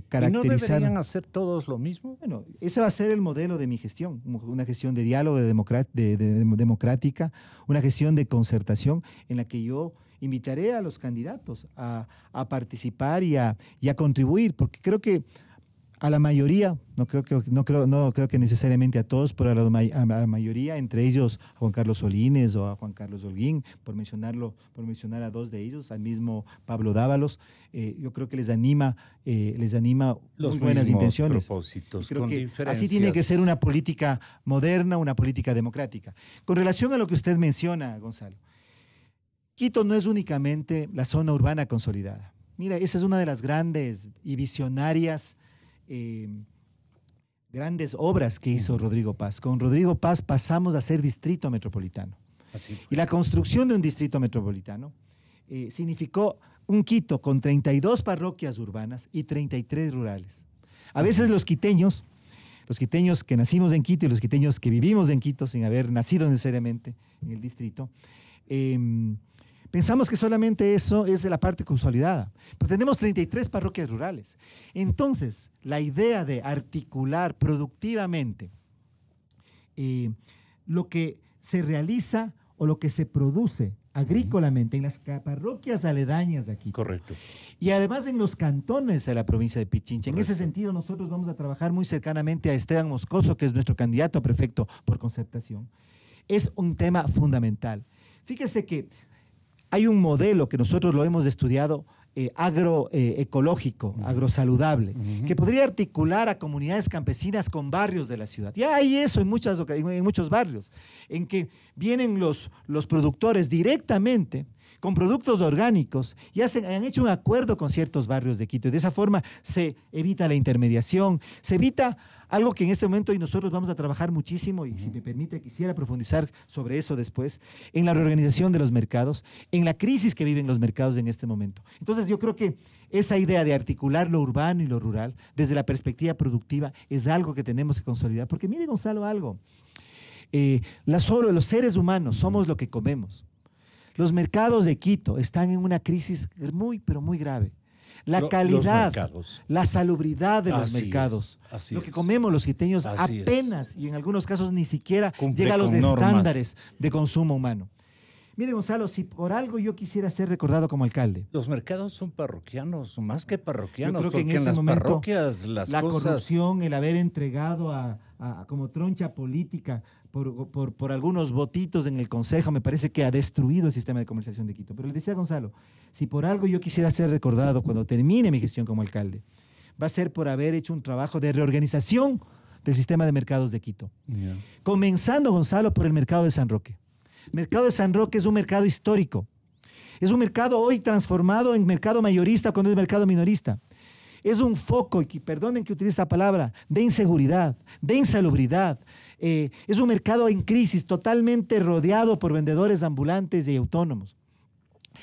caracterizar. ¿Y no deberían hacer todos lo mismo? Bueno, ese va a ser el modelo de mi gestión, una gestión de diálogo, democrática, una gestión de concertación en la que yo invitaré a los candidatos a participar y a contribuir, porque creo que a la mayoría, no creo que necesariamente a todos, pero a la mayoría, entre ellos a Juan Carlos Solines o a Juan Carlos Holguín, por mencionar a dos de ellos, al mismo Pablo Dávalos, yo creo que les anima los muy buenas intenciones. Propósitos, creo que así tiene que ser una política moderna, una política democrática. Con relación a lo que usted menciona, Gonzalo, Quito no es únicamente la zona urbana consolidada. Mira, esa es una de las grandes y visionarias grandes obras que hizo Rodrigo Paz. Con Rodrigo Paz pasamos a ser distrito metropolitano. Y la construcción de un distrito metropolitano significó un Quito con 32 parroquias urbanas y 33 rurales. A veces los quiteños que nacimos en Quito y los quiteños que vivimos en Quito sin haber nacido necesariamente en el distrito, pensamos que solamente eso es de la parte consolidada, pero tenemos 33 parroquias rurales. Entonces, la idea de articular productivamente lo que se realiza o lo que se produce agrícolamente en las parroquias aledañas de aquí. Correcto. Y además en los cantones de la provincia de Pichincha. Correcto. En ese sentido, nosotros vamos a trabajar muy cercanamente a Esteban Moscoso, que es nuestro candidato a prefecto por concertación. Es un tema fundamental. Fíjese que hay un modelo que nosotros lo hemos estudiado agroecológico, agrosaludable, que podría articular a comunidades campesinas con barrios de la ciudad. Ya hay eso en muchos barrios, en que vienen los productores directamente con productos orgánicos y han hecho un acuerdo con ciertos barrios de Quito. Y de esa forma se evita la intermediación, se evita algo que en este momento y nosotros vamos a trabajar muchísimo, y si me permite quisiera profundizar sobre eso después, en la reorganización de los mercados, en la crisis que viven los mercados en este momento. Entonces yo creo que esa idea de articular lo urbano y lo rural desde la perspectiva productiva es algo que tenemos que consolidar, porque mire, Gonzalo, algo, los seres humanos somos lo que comemos. Los mercados de Quito están en una crisis muy, pero muy grave. La calidad, la salubridad de los mercados, lo que comemos los quiteños apenas y en algunos casos ni siquiera llega a los estándares de consumo humano. Mire, Gonzalo, si por algo yo quisiera ser recordado como alcalde. Los mercados son parroquianos, más que parroquianos, yo creo que porque en las momento, parroquias la corrupción, el haber entregado como troncha política por algunos votitos en el Consejo, me parece que ha destruido el sistema de comercialización de Quito. Pero le decía a Gonzalo, si por algo yo quisiera ser recordado cuando termine mi gestión como alcalde, va a ser por haber hecho un trabajo de reorganización del sistema de mercados de Quito. Comenzando, Gonzalo, por el mercado de San Roque. El mercado de San Roque es un mercado histórico. Es un mercado hoy transformado en mercado mayorista cuando es mercado minorista. Es un foco, y perdonen que utilice esta palabra, de inseguridad, de insalubridad. Es un mercado en crisis, totalmente rodeado por vendedores ambulantes y autónomos.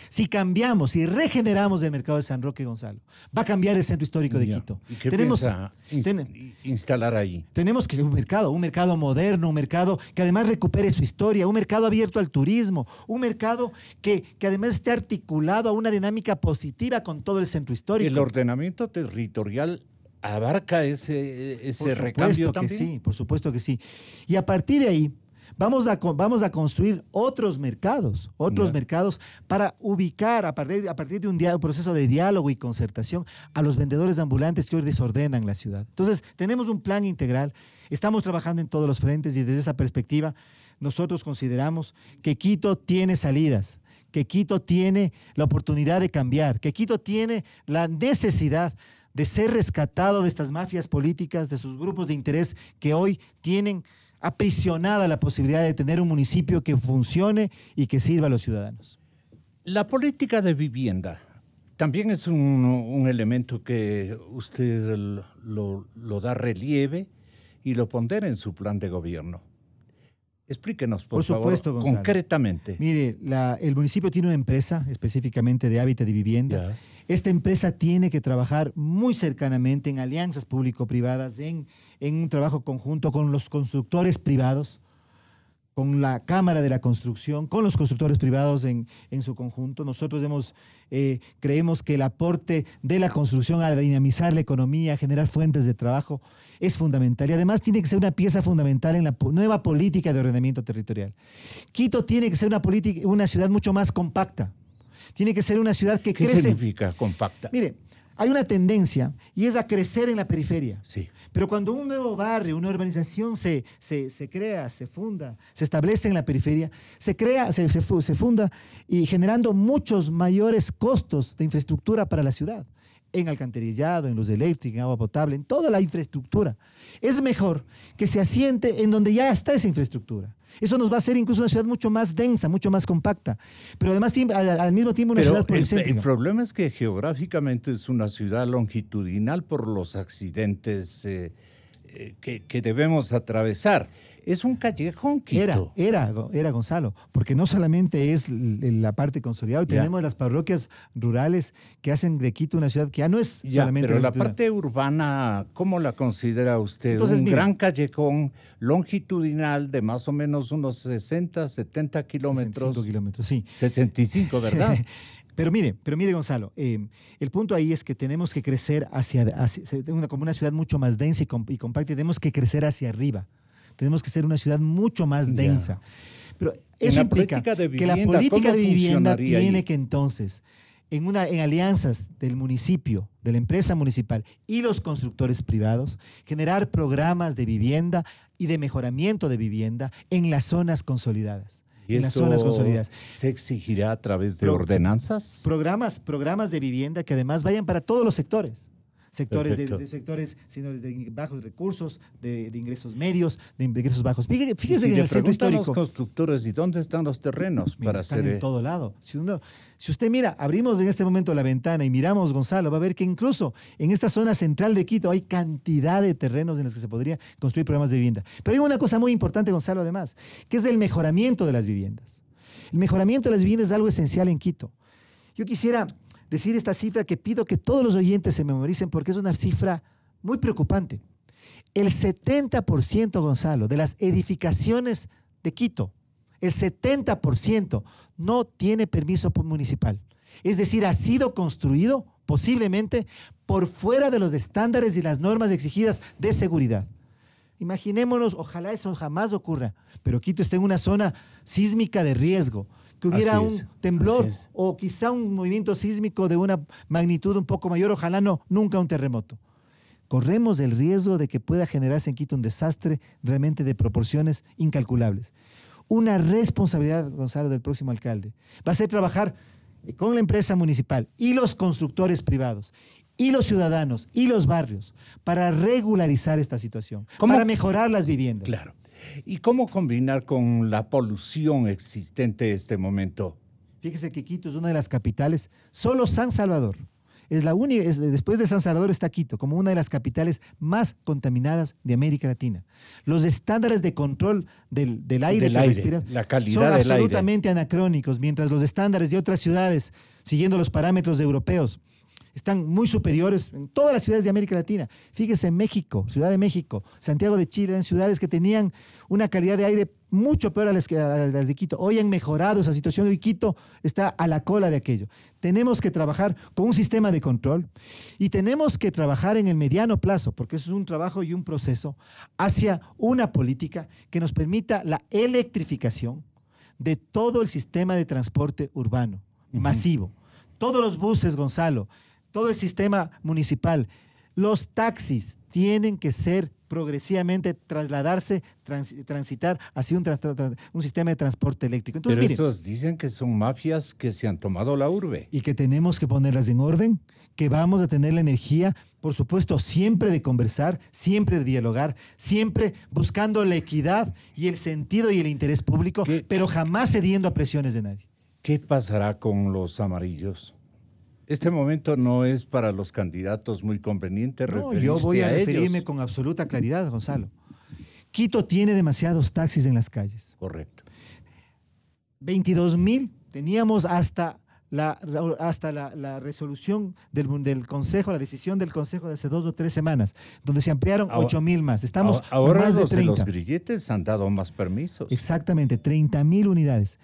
Si cambiamos, si regeneramos el mercado de San Roque, Gonzalo, va a cambiar el centro histórico de Quito. ¿Y qué piensa instalar ahí? Tenemos que un mercado moderno, un mercado que además recupere su historia, un mercado abierto al turismo, un mercado que además esté articulado a una dinámica positiva con todo el centro histórico. ¿El ordenamiento territorial abarca ese recambio también? Sí, por supuesto que sí. Y a partir de ahí, vamos a construir otros mercados para ubicar a partir de un proceso de diálogo y concertación a los vendedores ambulantes que hoy desordenan la ciudad. Entonces, tenemos un plan integral, estamos trabajando en todos los frentes y desde esa perspectiva nosotros consideramos que Quito tiene salidas, que Quito tiene la oportunidad de cambiar, que Quito tiene la necesidad de ser rescatado de estas mafias políticas, de sus grupos de interés que hoy tienen aprisionada la posibilidad de tener un municipio que funcione y que sirva a los ciudadanos. La política de vivienda también es un elemento que usted lo da relieve y lo pondera en su plan de gobierno. Explíquenos, por favor, Gonzalo, concretamente. Mire, el municipio tiene una empresa específicamente de hábitat y vivienda. Ya. Esta empresa tiene que trabajar muy cercanamente en alianzas público-privadas, en un trabajo conjunto con los constructores privados, con la Cámara de la Construcción, con los constructores privados en su conjunto. Nosotros creemos que el aporte de la construcción a dinamizar la economía, a generar fuentes de trabajo, es fundamental. Y además tiene que ser una pieza fundamental en la nueva política de ordenamiento territorial. Quito tiene que ser una ciudad mucho más compacta. Tiene que ser una ciudad que crece. ¿Qué significa compacta? Mire, hay una tendencia y es a crecer en la periferia. Sí. Pero cuando un nuevo barrio, una urbanización se crea, se funda, se establece en la periferia, se funda y generando muchos mayores costos de infraestructura para la ciudad, en alcantarillado, en luz eléctrica, en agua potable, en toda la infraestructura. Es mejor que se asiente en donde ya está esa infraestructura. Eso nos va a hacer incluso una ciudad mucho más densa, mucho más compacta, pero además al mismo tiempo una ciudad policéntrica. El problema es que geográficamente es una ciudad longitudinal por los accidentes que debemos atravesar. Es un callejón, Quito. Era Gonzalo, porque no solamente es la parte consolidada, tenemos las parroquias rurales que hacen de Quito una ciudad que ya no es solamente... Pero la parte urbana, ¿cómo la considera usted? Entonces, gran callejón longitudinal de más o menos unos 60, 70 kilómetros. 65 kilómetros, sí. 65, ¿verdad? Pero mire, Gonzalo, el punto ahí es que tenemos que crecer como una ciudad mucho más densa y compacta, y tenemos que crecer hacia arriba. Tenemos que ser una ciudad mucho más densa. Pero eso implica que la política de vivienda tiene que entonces, en alianzas del municipio, de la empresa municipal y los constructores privados, generar programas de vivienda y de mejoramiento de vivienda en las zonas consolidadas. ¿Y en las zonas consolidadas. ¿Se exigirá a través de ordenanzas? Programas de vivienda que además vayan para todos los sectores. Sectores de bajos recursos, de ingresos medios, de ingresos bajos. Fíjese que en el centro histórico... los constructores, ¿y dónde están los terrenos? Están en todo lado. Si usted mira, abrimos en este momento la ventana y miramos, Gonzalo, va a ver que incluso en esta zona central de Quito hay cantidad de terrenos en los que se podría construir programas de vivienda. Pero hay una cosa muy importante, Gonzalo, además, que es el mejoramiento de las viviendas. El mejoramiento de las viviendas es algo esencial en Quito. Yo quisiera decir esta cifra que pido que todos los oyentes se memoricen porque es una cifra muy preocupante. El 70%, Gonzalo, de las edificaciones de Quito, el 70% no tiene permiso municipal. Es decir, ha sido construido posiblemente por fuera de los estándares y las normas exigidas de seguridad. Imaginémonos, ojalá eso jamás ocurra, pero Quito está en una zona sísmica de riesgo, que hubiera un temblor o quizá un movimiento sísmico de una magnitud un poco mayor, ojalá nunca un terremoto. Corremos el riesgo de que pueda generarse en Quito un desastre realmente de proporciones incalculables. Una responsabilidad, Gonzalo, del próximo alcalde va a ser trabajar con la empresa municipal y los constructores privados y los ciudadanos y los barrios para regularizar esta situación, para mejorar las viviendas. Claro. ¿Y cómo combinar con la polución existente en este momento? Fíjese que Quito es una de las capitales, solo San Salvador es la única, después de San Salvador está Quito, como una de las capitales más contaminadas de América Latina. Los estándares de control del aire que respira la calidad son del absolutamente anacrónicos, mientras los estándares de otras ciudades, siguiendo los parámetros europeos, están muy superiores en todas las ciudades de América Latina. Fíjese, en México, Ciudad de México, Santiago de Chile, eran ciudades que tenían una calidad de aire mucho peor a las de Quito. Hoy han mejorado esa situación y Quito está a la cola de aquello. Tenemos que trabajar con un sistema de control y tenemos que trabajar en el mediano plazo, porque eso es un trabajo y un proceso, hacia una política que nos permita la electrificación de todo el sistema de transporte urbano, masivo. Todos los buses, Gonzalo, todo el sistema municipal, los taxis tienen que ser progresivamente transitar hacia un sistema de transporte eléctrico. Entonces, pero esos dicen que son mafias que se han tomado la urbe. Y que tenemos que ponerlas en orden, que vamos a tener la energía, por supuesto, siempre de conversar, siempre de dialogar, siempre buscando la equidad y el sentido y el interés público, pero jamás cediendo a presiones de nadie. ¿Qué pasará con los amarillos? Este momento no es para los candidatos muy conveniente referirse a ellos. Yo voy a referirme con absoluta claridad, Gonzalo. Quito tiene demasiados taxis en las calles. Correcto. 22,000 teníamos hasta la resolución del Consejo, la decisión del Consejo de hace 2 o 3 semanas, donde se ampliaron 8,000 más. Estamos ahora más de 30. Los grilletes han dado más permisos. Exactamente, 30,000 unidades.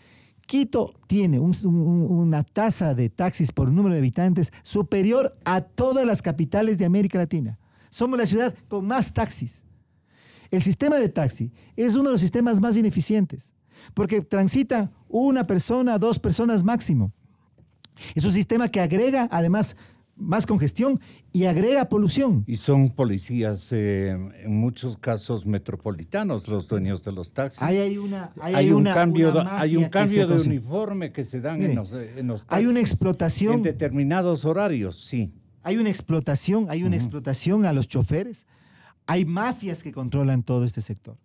Quito tiene una tasa de taxis por número de habitantes superior a todas las capitales de América Latina. Somos la ciudad con más taxis. El sistema de taxi es uno de los sistemas más ineficientes, porque transita una persona, 2 personas máximo. Es un sistema que agrega, además, más congestión y agrega polución. Y son policías, en muchos casos metropolitanos, los dueños de los taxis. Hay un cambio de uniforme que se dan en los taxis. Hay una explotación. En determinados horarios, sí. Hay una explotación a los choferes. Hay mafias que controlan todo este sector.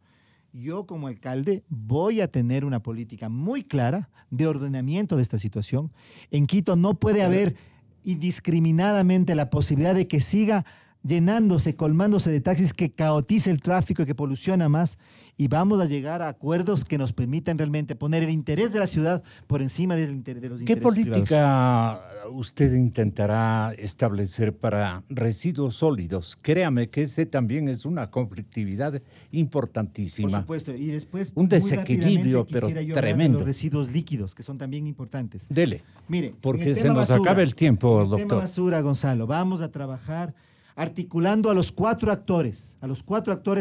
Yo como alcalde voy a tener una política muy clara de ordenamiento de esta situación. En Quito no puede haber indiscriminadamente la posibilidad de que siga llenándose, colmándose de taxis que caotiza el tráfico y que poluciona más, y vamos a llegar a acuerdos que nos permitan realmente poner el interés de la ciudad por encima de los intereses ¿Qué política privados. usted intentará establecer para residuos sólidos? Créame que ese también es una conflictividad importantísima. Por supuesto, y después un desequilibrio, pero tremendo. Los residuos líquidos, que son también importantes. Dele, mire, porque se nos acaba el tiempo, doctor. En el tema basura, Gonzalo, vamos a trabajar articulando a los cuatro actores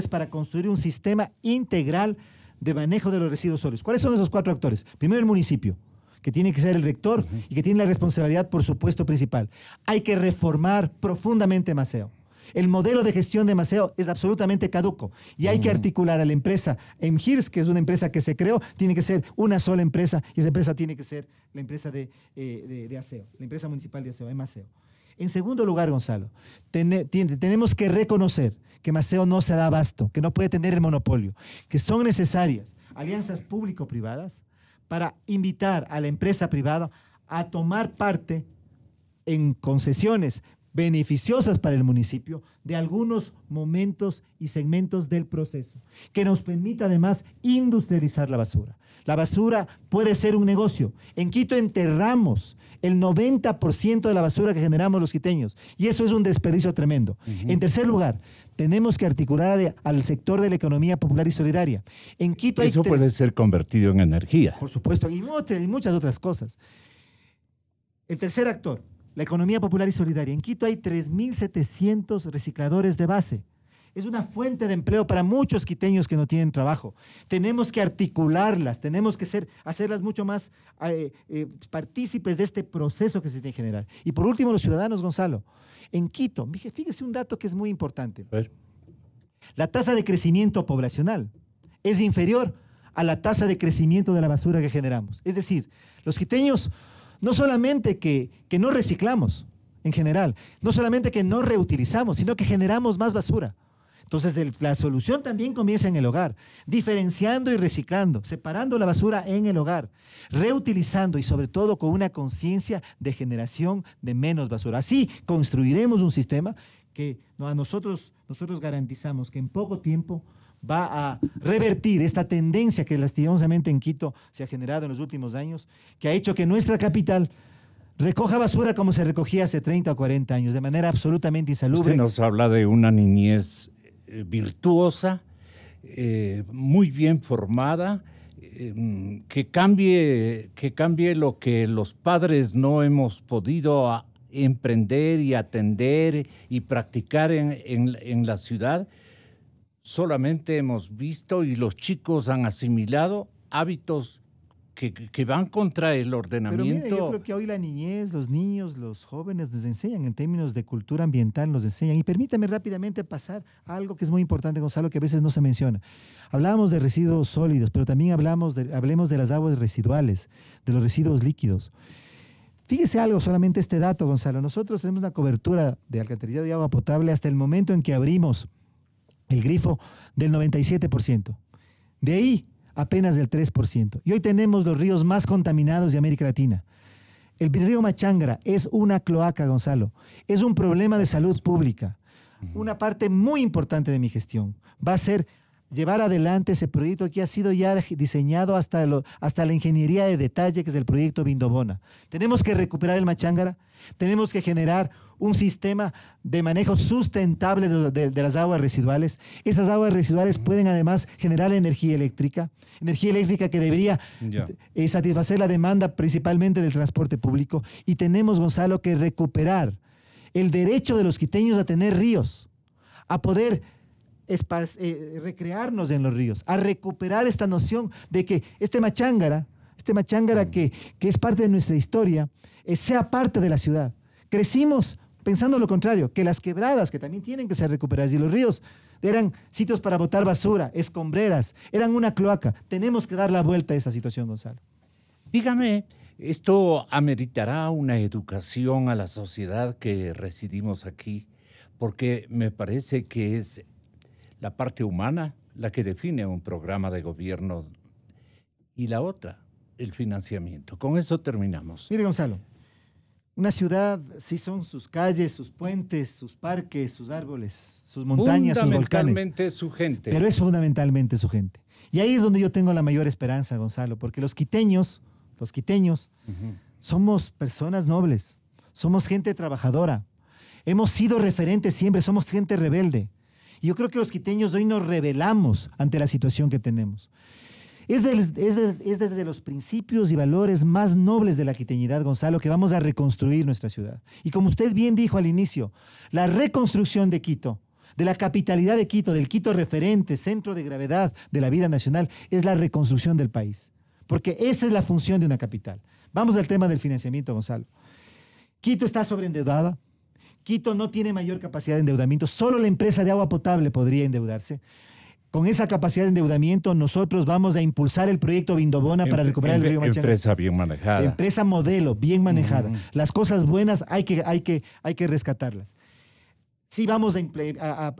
para construir un sistema integral de manejo de los residuos sólidos. ¿Cuáles son esos cuatro actores? Primero, el municipio, que tiene que ser el rector y que tiene la responsabilidad, por supuesto, principal. Hay que reformar profundamente Maceo. El modelo de gestión de Maceo es absolutamente caduco y hay que articular a la empresa MGIRS, que es una empresa que se creó, tiene que ser una sola empresa y esa empresa tiene que ser la empresa de aseo, la empresa municipal de aseo, Maceo. En segundo lugar, Gonzalo, tenemos que reconocer que Maceo no se da abasto, que no puede tener el monopolio, que son necesarias alianzas público-privadas para invitar a la empresa privada a tomar parte en concesiones beneficiosas para el municipio de algunos momentos y segmentos del proceso, que nos permita además industrializar la basura. La basura puede ser un negocio. En Quito enterramos el 90% de la basura que generamos los quiteños y eso es un desperdicio tremendo. En tercer lugar, tenemos que articular al sector de la economía popular y solidaria. En Quito eso puede ser convertido en energía. Por supuesto, y muchas otras cosas. El tercer actor, la economía popular y solidaria. En Quito hay 3.700 recicladores de base. Es una fuente de empleo para muchos quiteños que no tienen trabajo. Tenemos que articularlas, tenemos que hacerlas mucho más partícipes de este proceso que se tiene que generar. Y por último, los ciudadanos, Gonzalo. En Quito, fíjese un dato que es muy importante. La tasa de crecimiento poblacional es inferior a la tasa de crecimiento de la basura que generamos. Es decir, los quiteños no solamente que no reciclamos en general, no solamente que no reutilizamos, sino que generamos más basura. Entonces, la solución también comienza en el hogar, diferenciando y reciclando, separando la basura en el hogar, reutilizando y sobre todo con una conciencia de generación de menos basura. Así construiremos un sistema que nosotros garantizamos que en poco tiempo va a revertir esta tendencia que lastimosamente en Quito se ha generado en los últimos años, que ha hecho que nuestra capital recoja basura como se recogía hace 30 o 40 años, de manera absolutamente insalubre. Usted nos habla de una niñez virtuosa, muy bien formada, que cambie lo que los padres no hemos podido emprender y atender y practicar en la ciudad. Solamente hemos visto y los chicos han asimilado hábitos que van contra el ordenamiento. Pero mire, yo creo que hoy la niñez, los niños, los jóvenes nos enseñan en términos de cultura ambiental, nos enseñan. Y permítame rápidamente pasar a algo que es muy importante, Gonzalo, que a veces no se menciona. Hablábamos de residuos sólidos, pero también hablemos de las aguas residuales, de los residuos líquidos. Fíjese algo, solamente este dato, Gonzalo. Nosotros tenemos una cobertura de alcantarillado y agua potable hasta el momento en que abrimos el grifo del 97%. De ahí apenas del 3%. Y hoy tenemos los ríos más contaminados de América Latina. El río Machangra es una cloaca, Gonzalo. Es un problema de salud pública. Una parte muy importante de mi gestión va a ser llevar adelante ese proyecto que ha sido ya diseñado hasta la ingeniería de detalle, que es el proyecto Vindobona. Tenemos que recuperar el Machangra, tenemos que generar un sistema de manejo sustentable de las aguas residuales. Esas aguas residuales pueden además generar energía eléctrica que debería satisfacer la demanda principalmente del transporte público. Y tenemos, Gonzalo, que recuperar el derecho de los quiteños a tener ríos, a poder recrearnos en los ríos, a recuperar esta noción de que este Machangra que es parte de nuestra historia, sea parte de la ciudad. Crecimos pensando lo contrario, que las quebradas, que también tienen que ser recuperadas, y los ríos eran sitios para botar basura, escombreras, eran una cloaca. Tenemos que dar la vuelta a esa situación, Gonzalo. Dígame, ¿esto ameritará una educación a la sociedad que residimos aquí? Porque me parece que es la parte humana la que define un programa de gobierno y la otra, el financiamiento. Con eso terminamos. Mire, Gonzalo, Una ciudad sí son sus calles, sus puentes, sus parques, sus árboles, sus montañas, sus volcanes. Fundamentalmente su gente. Pero es fundamentalmente su gente. Y ahí es donde yo tengo la mayor esperanza, Gonzalo, porque los quiteños, somos personas nobles, somos gente trabajadora, hemos sido referentes siempre, somos gente rebelde. Y yo creo que los quiteños hoy nos rebelamos ante la situación que tenemos. Es desde los principios y valores más nobles de la quiteñidad, Gonzalo, que vamos a reconstruir nuestra ciudad. Y como usted bien dijo al inicio, la reconstrucción de Quito, de la capitalidad de Quito, del Quito referente, centro de gravedad de la vida nacional, es la reconstrucción del país. Porque esa es la función de una capital. Vamos al tema del financiamiento, Gonzalo. Quito está sobreendeudada. Quito no tiene mayor capacidad de endeudamiento. Solo la empresa de agua potable podría endeudarse. Con esa capacidad de endeudamiento, nosotros vamos a impulsar el proyecto Vindobona para recuperar el río Machanga. Empresa bien manejada. Empresa modelo, bien manejada. Las cosas buenas hay que rescatarlas. Sí vamos a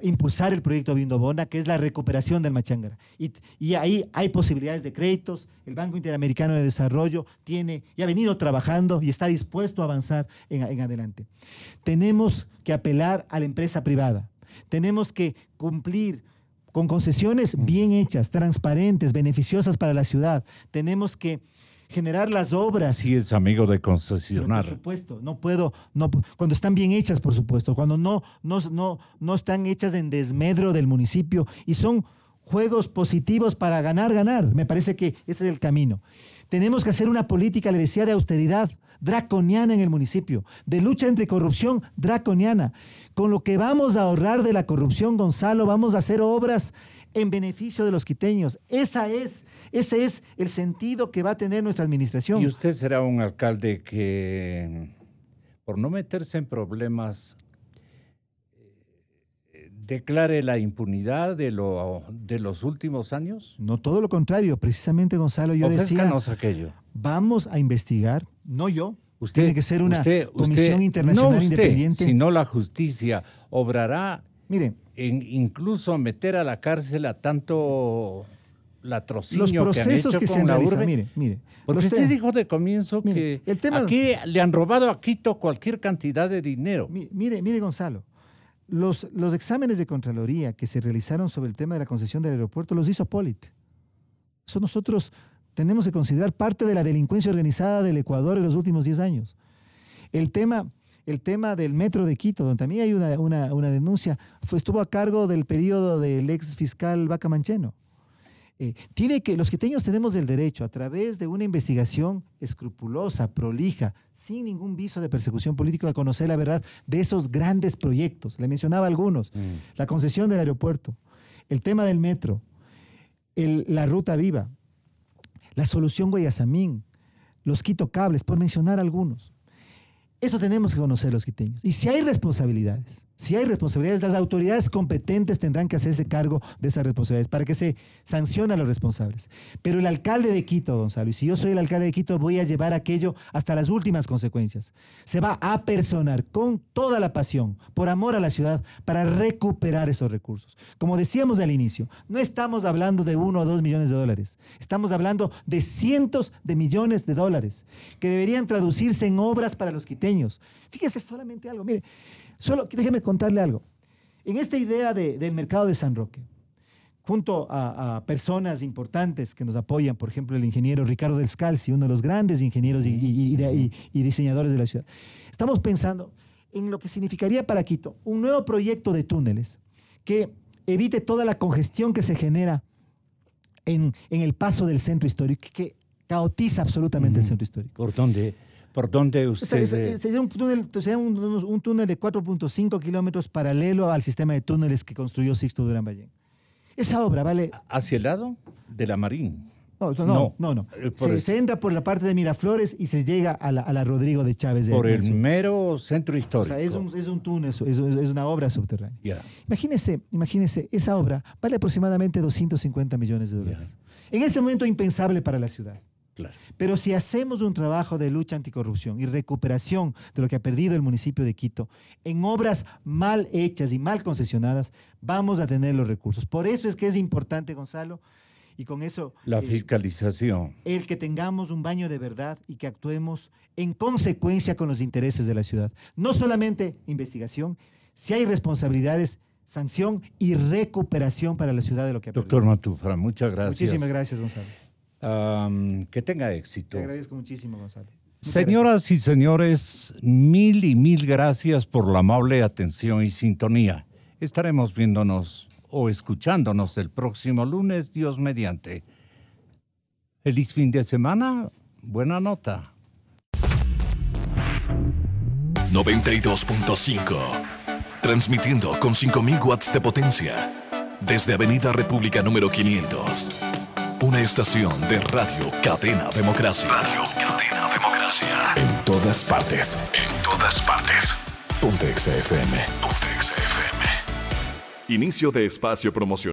impulsar el proyecto Vindobona, que es la recuperación del Machanga. Y ahí hay posibilidades de créditos. El Banco Interamericano de Desarrollo tiene y ha venido trabajando y está dispuesto a avanzar en adelante. Tenemos que apelar a la empresa privada. Tenemos que cumplir con concesiones bien hechas, transparentes, beneficiosas para la ciudad. Tenemos que generar las obras. Sí, es amigo de concesionar. Por supuesto, cuando están bien hechas, por supuesto, cuando no están hechas en desmedro del municipio y son juegos positivos para ganar. Me parece que ese es el camino. Tenemos que hacer una política, le decía, de austeridad draconiana en el municipio, de lucha entre corrupción draconiana. Con lo que vamos a ahorrar de la corrupción, Gonzalo, vamos a hacer obras en beneficio de los quiteños. Ese es el sentido que va a tener nuestra administración. Y usted será un alcalde que, por no meterse en problemas, declare la impunidad de los últimos años. No, todo lo contrario. Precisamente, Gonzalo, yo decía, aquello. Vamos a investigar, no yo. Tiene que ser una comisión internacional independiente. Sino la justicia obrará. Mire, incluso meter a la cárcel a tanto latrocinio los que han hecho que con la urbe. Mire. Porque usted dijo de comienzo que aquí le han robado a Quito cualquier cantidad de dinero. Mire, Gonzalo. Los exámenes de Contraloría que se realizaron sobre el tema de la concesión del aeropuerto los hizo Polit. Eso nosotros tenemos que considerar parte de la delincuencia organizada del Ecuador en los últimos 10 años. El tema del metro de Quito, donde también hay una denuncia, estuvo a cargo del periodo del ex fiscal Vaca Mancheno. Los quiteños tenemos el derecho, a través de una investigación escrupulosa, prolija, sin ningún viso de persecución política, a conocer la verdad de esos grandes proyectos. Le mencionaba algunos. La concesión del aeropuerto, el tema del metro, la ruta viva, la solución Guayasamín, los Quito Cables, por mencionar algunos. Eso tenemos que conocer los quiteños. Y si hay responsabilidades, las autoridades competentes tendrán que hacerse cargo de esas responsabilidades para que se sancionen a los responsables. Pero el alcalde de Quito, Gonzalo, y si yo soy el alcalde de Quito, voy a llevar aquello hasta las últimas consecuencias. Se va a personar con toda la pasión, por amor a la ciudad, para recuperar esos recursos. Como decíamos al inicio, no estamos hablando de 1 o 2 millones de dólares. Estamos hablando de cientos de millones de dólares que deberían traducirse en obras para los quiteños. Fíjese solamente algo, mire, déjeme contarle algo. En esta idea del mercado de San Roque, junto a personas importantes que nos apoyan, por ejemplo, el ingeniero Ricardo Del Scalzi, uno de los grandes ingenieros y diseñadores de la ciudad, estamos pensando en lo que significaría para Quito un nuevo proyecto de túneles que evite toda la congestión que se genera en el paso del centro histórico, que caotiza absolutamente el centro histórico. ¿Por dónde usted...? Sería un túnel de 4.5 kilómetros paralelo al sistema de túneles que construyó Sixto Durán Ballén. Esa obra vale... ¿Hacia el lado de la Marín? No. Se entra por la parte de Miraflores y se llega a la Rodrigo de Chávez. Por el mero centro histórico. O sea, es un túnel, es una obra subterránea. Yeah. Imagínese, esa obra vale aproximadamente 250 millones de dólares. En ese momento impensable para la ciudad. Claro. Pero si hacemos un trabajo de lucha anticorrupción y recuperación de lo que ha perdido el municipio de Quito en obras mal hechas y mal concesionadas, vamos a tener los recursos. Por eso es que es importante, Gonzalo, Y con eso... La fiscalización. El que tengamos un baño de verdad y que actuemos en consecuencia con los intereses de la ciudad. No solamente investigación, si hay responsabilidades, sanción y recuperación para la ciudad de lo que ha perdido. Doctor Matufra, muchas gracias. Muchísimas gracias, Gonzalo. Que tenga éxito. Te agradezco muchísimo, Gonzalo. Señoras y señores, mil gracias por la amable atención y sintonía. Estaremos viéndonos o escuchándonos el próximo lunes, Dios mediante. Feliz fin de semana, buena nota. 92.5, transmitiendo con 5.000 watts de potencia, desde Avenida República número 500. Una estación de Radio Cadena Democracia. Radio Cadena Democracia. En todas partes. En todas partes. Ponte XFM. Ponte XFM. Inicio de espacio promocional.